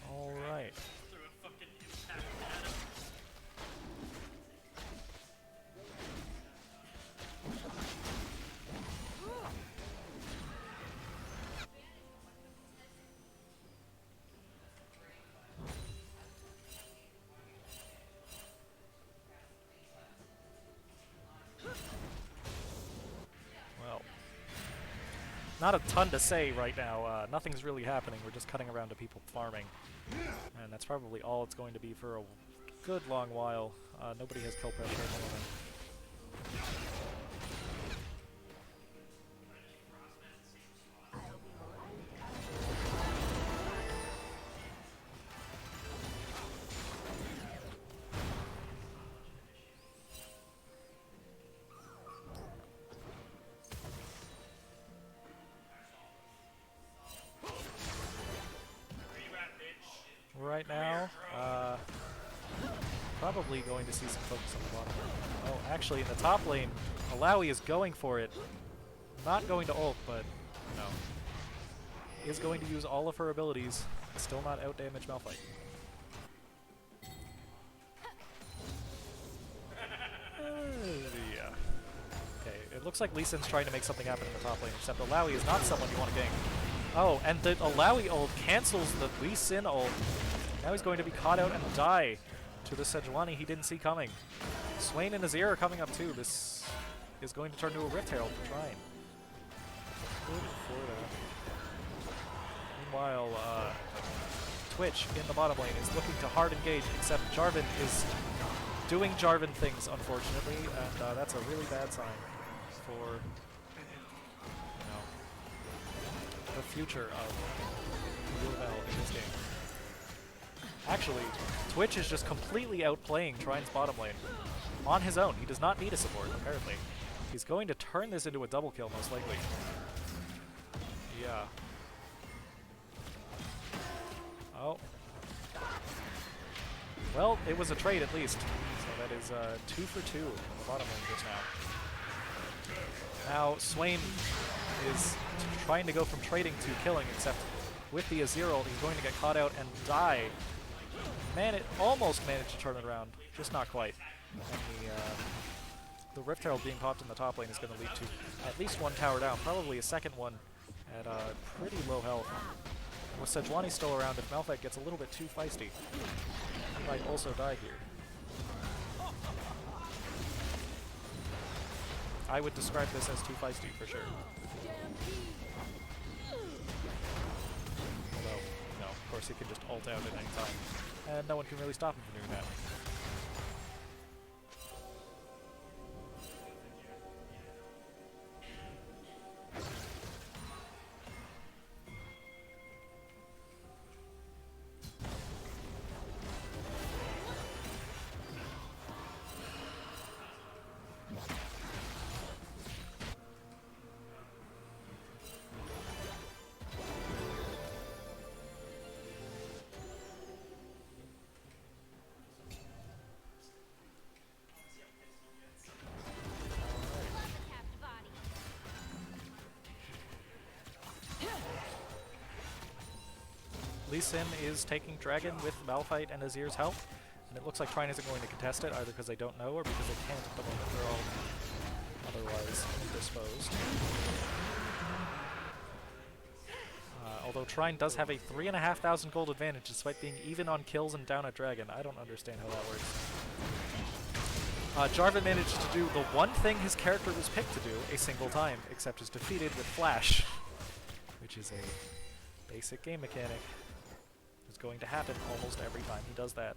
Alright. Well, not a ton to say right now. Nothing's really happening. We're just cutting around to people farming. And that's probably all it's going to be for a good long while. Nobody has kill pressure at the moment. Right now, probably going to see some focus on the bottom lane. Oh, actually, in the top lane, Alawi is going for it. Not going to ult, but, no. Is going to use all of her abilities. Still not out-damage Malphite. Yeah. Okay, it looks like Lee Sin's trying to make something happen in the top lane, except Alawi is not someone you want to gank. Oh, and the Alawi ult cancels the Lee Sin ult. Now he's going to be caught out and die to the Sejuani he didn't see coming. Swain and Azir are coming up too. This is going to turn to a Rift Herald for Trine. Good for that. Meanwhile, Twitch in the bottom lane is looking to hard engage, except Jarvan is doing Jarvan things, unfortunately, and that's a really bad sign for, you know, the future of Louisville in this game. Actually, Twitch is just completely outplaying Trine's bottom lane on his own. He does not need a support, apparently. He's going to turn this into a double kill, most likely. Yeah. Oh. Well, it was a trade at least. So that is 2 for 2 in the bottom lane just now. Now, Swain is trying to go from trading to killing, except with the Azir ult, he's going to get caught out and die. Man, it almost managed to turn it around, just not quite. And the Rift Herald being popped in the top lane is going to lead to at least one tower down, probably a second one at pretty low health. And with Sejuani still around, if Malphite gets a little bit too feisty, he might also die here. I would describe this as too feisty, for sure. Although, you know, of course he can just ult out at any time. And no one can really stop him from doing that. Lee Sin is taking Dragon with Malphite and Azir's help, and it looks like Trine isn't going to contest it, either because they don't know or because they can't at the moment. They're all otherwise indisposed. Although Trine does have a 3,500 gold advantage despite being even on kills and down at Dragon. I don't understand how that works. Jarvan managed to do the one thing his character was picked to do a single time, except is defeated with Flash, which is a basic game mechanic. It's going to happen almost every time he does that.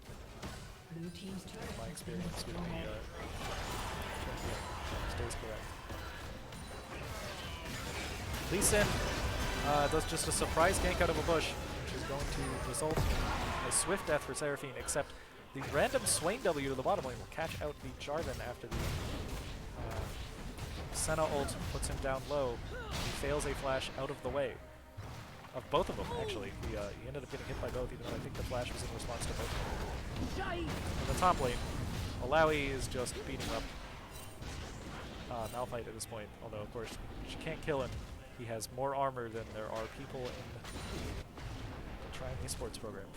Blue team's turret My has been experience with the destroyed. champion stays correct. Lee Sin does just a surprise gank out of a bush, which is going to result in a swift death for Seraphine, except the random Swain W to the bottom lane will catch out the Jarvan after the Senna ult puts him down low. He fails a flash out of the way. Of both of them, actually. He ended up getting hit by both, even though I think the flash was in response to both of them. In the top lane, Malawi is just beating up Malphite at this point, although, of course, she can't kill him. He has more armor than there are people in the Trine esports program.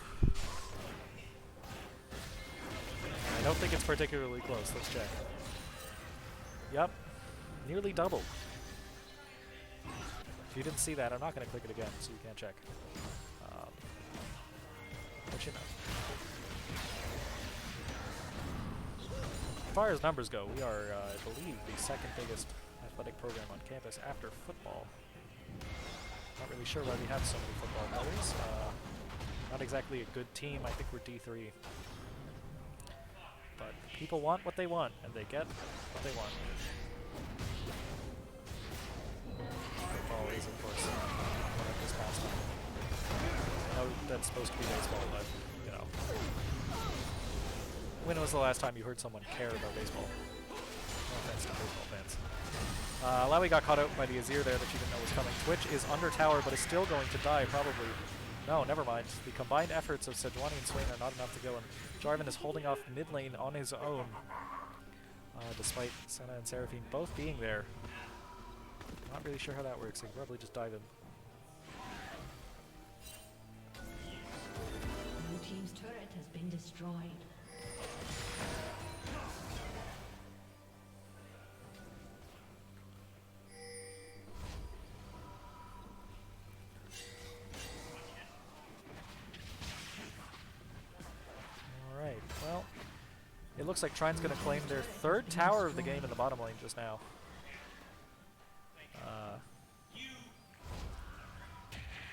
I don't think it's particularly close. Let's check. Yep. Nearly double. If you didn't see that, I'm not going to click it again, so you can't check. But you know. As far as numbers go, we are, I believe, the second biggest athletic program on campus after football. Not really sure why we have so many football players. Not exactly a good team. I think we're D3. But people want what they want, and they get what they want. Football is, of course, one of this pastime. I know that's supposed to be baseball, but, you know. When was the last time you heard someone care about baseball? No offense to baseball fans. Lowy got caught out by the Azir there that she didn't know was coming. Twitch is under tower, but is still going to die, probably. No, never mind. The combined efforts of Sejuani and Swain are not enough to go, and Jarvan is holding off mid lane on his own, despite Senna and Seraphine both being there. Not really sure how that works. They can probably just dive in. Blue team's turret has been destroyed. Alright, well, it looks like Trine's going to claim their third tower of the game in the bottom lane just now.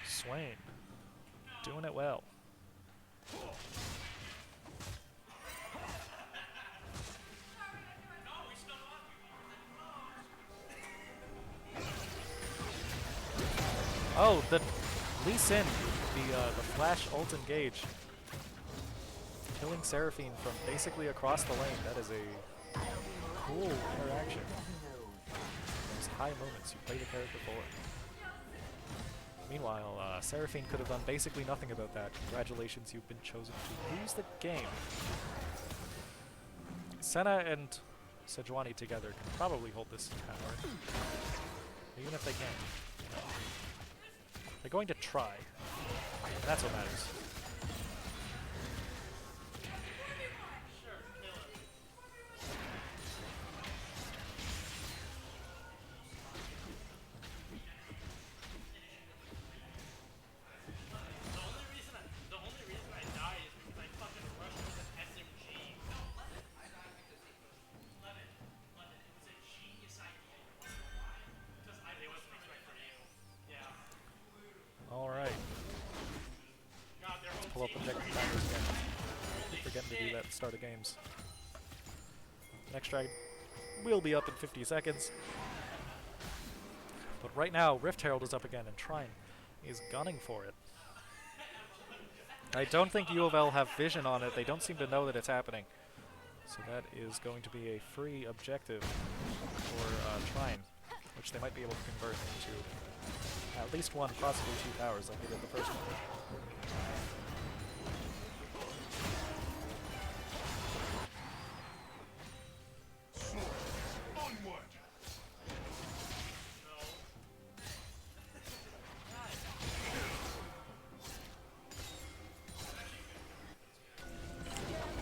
Swain, doing it well. Oh, the Lee Sin, the flash ult engage, killing Seraphine from basically across the lane. That is a cool interaction. Those high moments, you play the character forward. Meanwhile, Seraphine could have done basically nothing about that. Congratulations, you've been chosen to lose the game. Senna and Sejuani together can probably hold this tower. Even if they can't. They're going to try. And that's what matters. Alright. Let's pull up objective timers again. Keep forgetting to do that at the start of games. Next drag will be up in 50 seconds. But right now, Rift Herald is up again, and Trine is gunning for it. I don't think U of L have vision on it. They don't seem to know that it's happening. So that is going to be a free objective for Trine, which they might be able to convert into at least one, possibly two towers like they did the first one.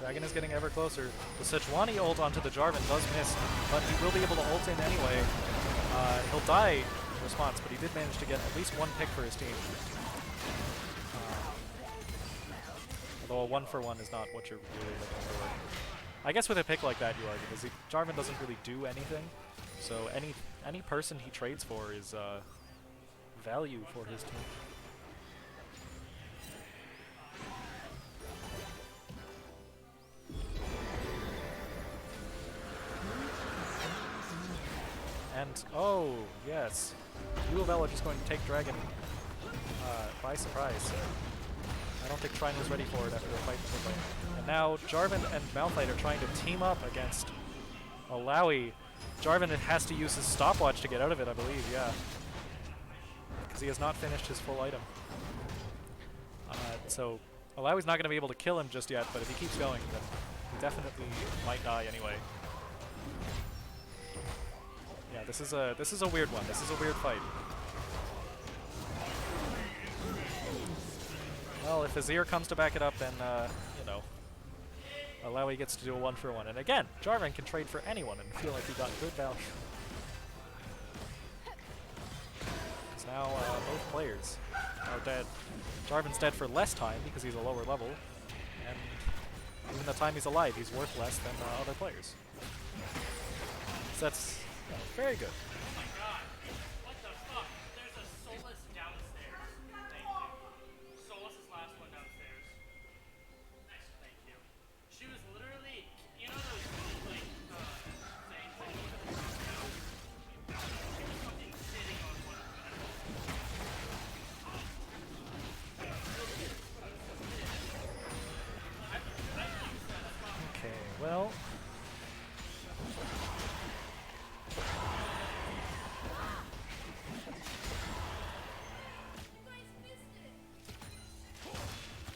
Dragon is getting ever closer. The Sejuani ult onto the Jarvan does miss, but he will be able to ult in anyway. He'll die in response, but he did manage to get at least one pick for his team. Although a 1-for-1 is not what you're really looking for. I guess with a pick like that you are, because Jarvan doesn't really do anything. So any person he trades for is value for his team. And, oh, yes. U of L are just going to take Dragon by surprise. I don't think Trine was ready for it after the fight in the mid lane. And now Jarvan and Malphite are trying to team up against Alawi. Jarvan has to use his stopwatch to get out of it, I believe, yeah. Because he has not finished his full item. So Alawi's not going to be able to kill him just yet, but if he keeps going, then he definitely might die anyway. Yeah, this is a weird one. This is a weird fight. Well, if Azir comes to back it up, then you know, Alawi gets to do a 1-for-1. And again, Jarvan can trade for anyone and feel like he got good value. Because now both players are dead. Jarvan's dead for less time because he's a lower level, and even the time he's alive, he's worth less than other players. So that's very good. Oh my god. What the fuck? There's a Solus downstairs. Thank you. Solus' last one downstairs. Nice. Thank you. She was literally, you know those, like, things that you would have She was fucking sitting on one of them. Okay, well.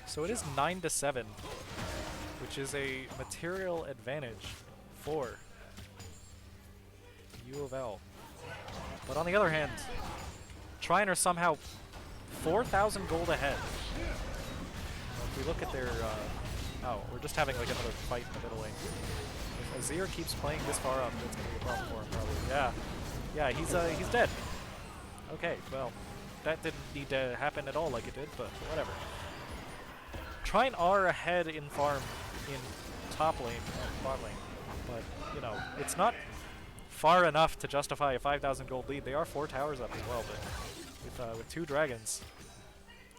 So it is 9-7, which is a material advantage for U of L. But on the other hand, Trine are somehow 4,000 gold ahead. If we look at their, oh, we're just having like another fight in the middle lane. If Azir keeps playing this far up, it's gonna be a problem for him probably. Yeah, he's dead. Okay, well, that didn't need to happen at all like it did, but whatever. Trine are ahead in farm in top lane and bot lane, but you know, it's not far enough to justify a 5,000 gold lead. They are 4 towers up as well, but with 2 dragons,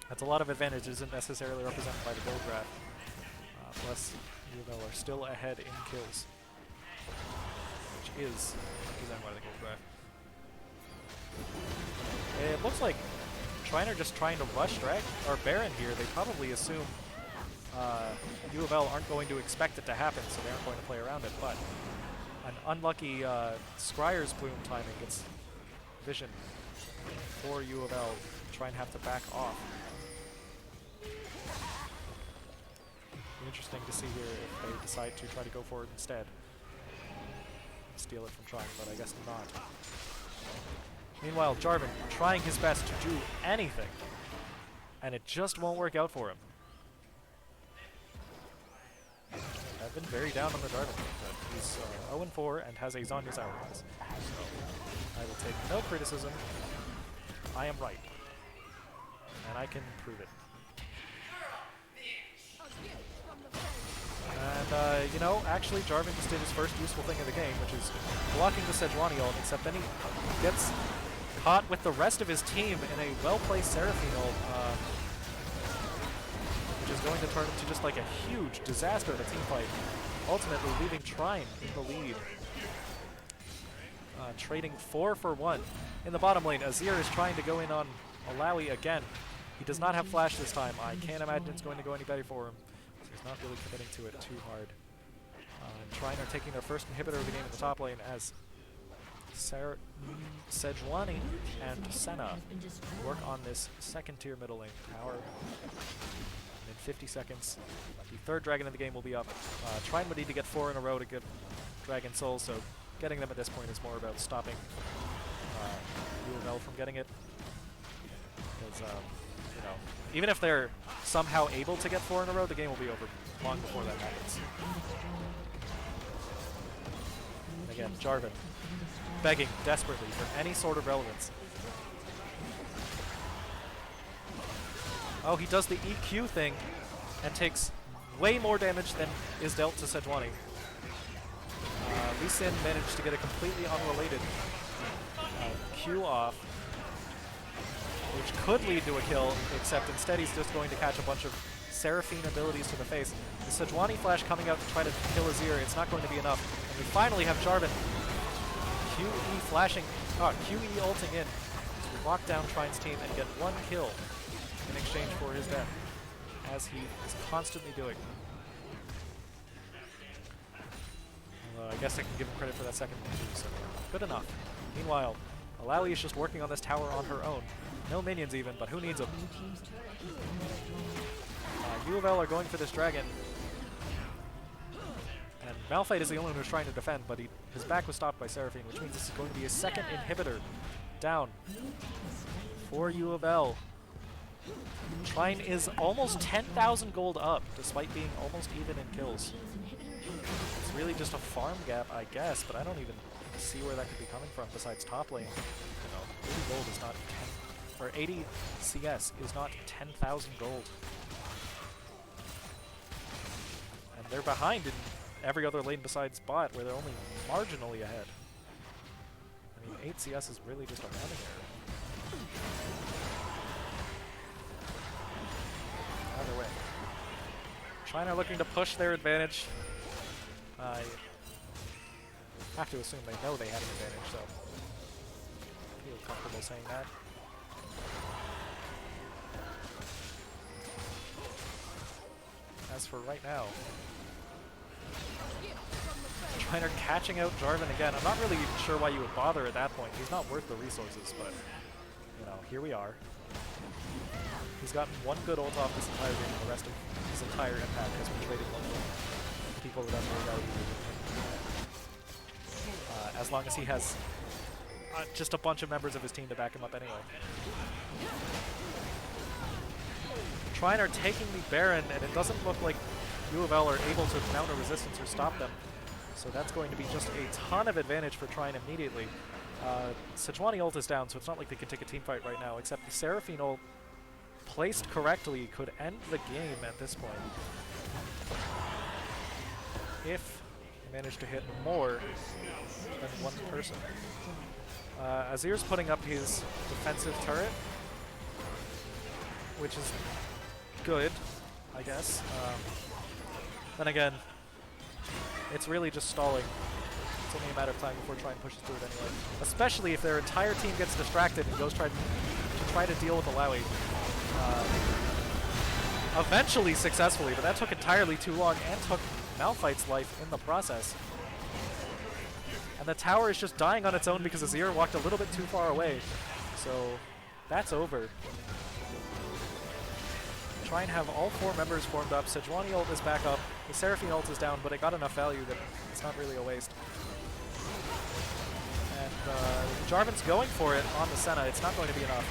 that's a lot of advantage. Isn't necessarily represented by the gold graph. Plus, U of L are still ahead in kills, which is represented by the gold graph. It looks like Trine are just trying to rush Baron here. They probably assume U of L aren't going to expect it to happen, so they aren't going to play around it, but an unlucky Scryer's Plume timing gets vision for U of L. Trine have to back off. Be interesting to see here if they decide to try to go for it instead. Steal it from Trine, but I guess not. Meanwhile, Jarvan trying his best to do anything, and it just won't work out for him. I've been very down on the Jarvan, but he's 0-4 and has a Zhonya's Hourglass. So I will take no criticism. I am right. And I can prove it. And, you know, actually Jarvan just did his first useful thing of the game, which is blocking the Sejuani ult, except then he gets caught with the rest of his team in a well-placed Seraphine ult, which is going to turn into just like a huge disaster of a team fight, ultimately leaving Trine in the lead. Trading 4 for 1. In the bottom lane, Azir is trying to go in on Alawi again. He does not have flash this time. I can't imagine it's going to go any better for him. So he's not really committing to it too hard. Trine are taking their first inhibitor of the game in the top lane as Sejuani and Senna work on this second tier middle lane tower. And in 50 seconds, the third dragon in the game will be up. Trine would need to get 4 in a row to get Dragon Soul, so getting them at this point is more about stopping U of L from getting it. Because, you know, even if they're somehow able to get 4 in a row, the game will be over long before that happens. And again, Jarvan begging desperately for any sort of relevance. Oh, he does the EQ thing and takes way more damage than is dealt to Sejuani. Lee Sin managed to get a completely unrelated Q off, which could lead to a kill, except instead he's just going to catch a bunch of Seraphine abilities to the face. The Sejuani flash coming out to try to kill Azir, it's not going to be enough. And we finally have Jarvan QE flashing, QE ulting in to lock down Trine's team and get 1 kill in exchange for his death, as he is constantly doing. I guess I can give him credit for that second one too, so good enough. Meanwhile, Alawi is just working on this tower on her own. No minions even, but who needs them? U of L are going for this dragon. And Malphite is the only one who's trying to defend, but his back was stopped by Seraphine, which means this is going to be a second inhibitor down for U of L. Trine is almost 10,000 gold up, despite being almost even in kills. It's really just a farm gap, I guess, but I don't even see where that could be coming from besides top lane. You know, 80 gold is not 10, or 80 CS is not 10,000 gold. And they're behind in every other lane besides bot, where they're only marginally ahead. I mean, 8 CS is really just a rounding error. Either way. China looking to push their advantage. I have to assume they know they have an advantage, so I feel comfortable saying that. As for right now, Trine catching out Jarvan again. I'm not really even sure why you would bother at that point. He's not worth the resources, but you know, here we are. He's gotten 1 good ult off this entire game, and the rest of his entire impact has been traded one to people that have no value. As long as he has just a bunch of members of his team to back him up anyway. Trine are taking the Baron, and it doesn't look like U of L are able to mount a resistance or stop them. So that's going to be just a ton of advantage for Trine immediately. Sejuani ult is down, so it's not like they can take a team fight right now, except the Seraphine ult, placed correctly, could end the game at this point. If they manage to hit more than one person. Azir's putting up his defensive turret, which is good, I guess. Then again, it's really just stalling. It's only a matter of time before Trine pushes through it anyway. Especially if their entire team gets distracted and goes to try to deal with Alawi. Eventually successfully, but that took entirely too long and took Malphite's life in the process. And the tower is just dying on its own because Azir walked a little bit too far away. So that's over. Try and have all 4 members formed up. Sejuani ult is back up. The Seraphine ult is down, but it got enough value that it's not really a waste. And Jarvan's going for it on the Senna. It's not going to be enough.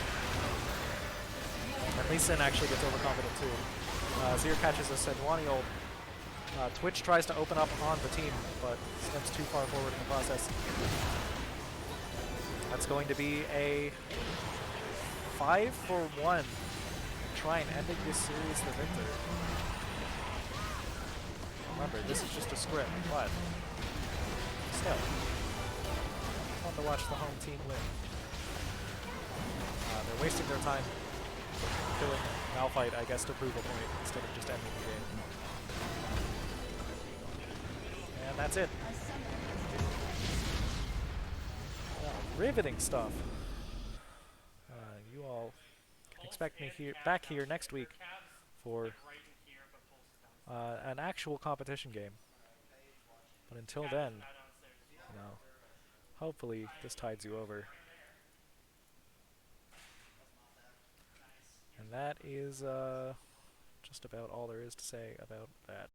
And Lee Sin actually gets overconfident too. Azir catches a Sejuani ult. Twitch tries to open up on the team, but steps too far forward in the process. That's going to be a 5-for-1. Trine ending this series the victor. Remember, this is just a script, but still, fun to watch the home team win. They're wasting their time killing Malphite, I guess, to prove a point instead of just ending the game. And that's it. Riveting stuff. You all can expect me back here next week for an actual competition game. But until then, you know, hopefully this tides you over. And that is just about all there is to say about that.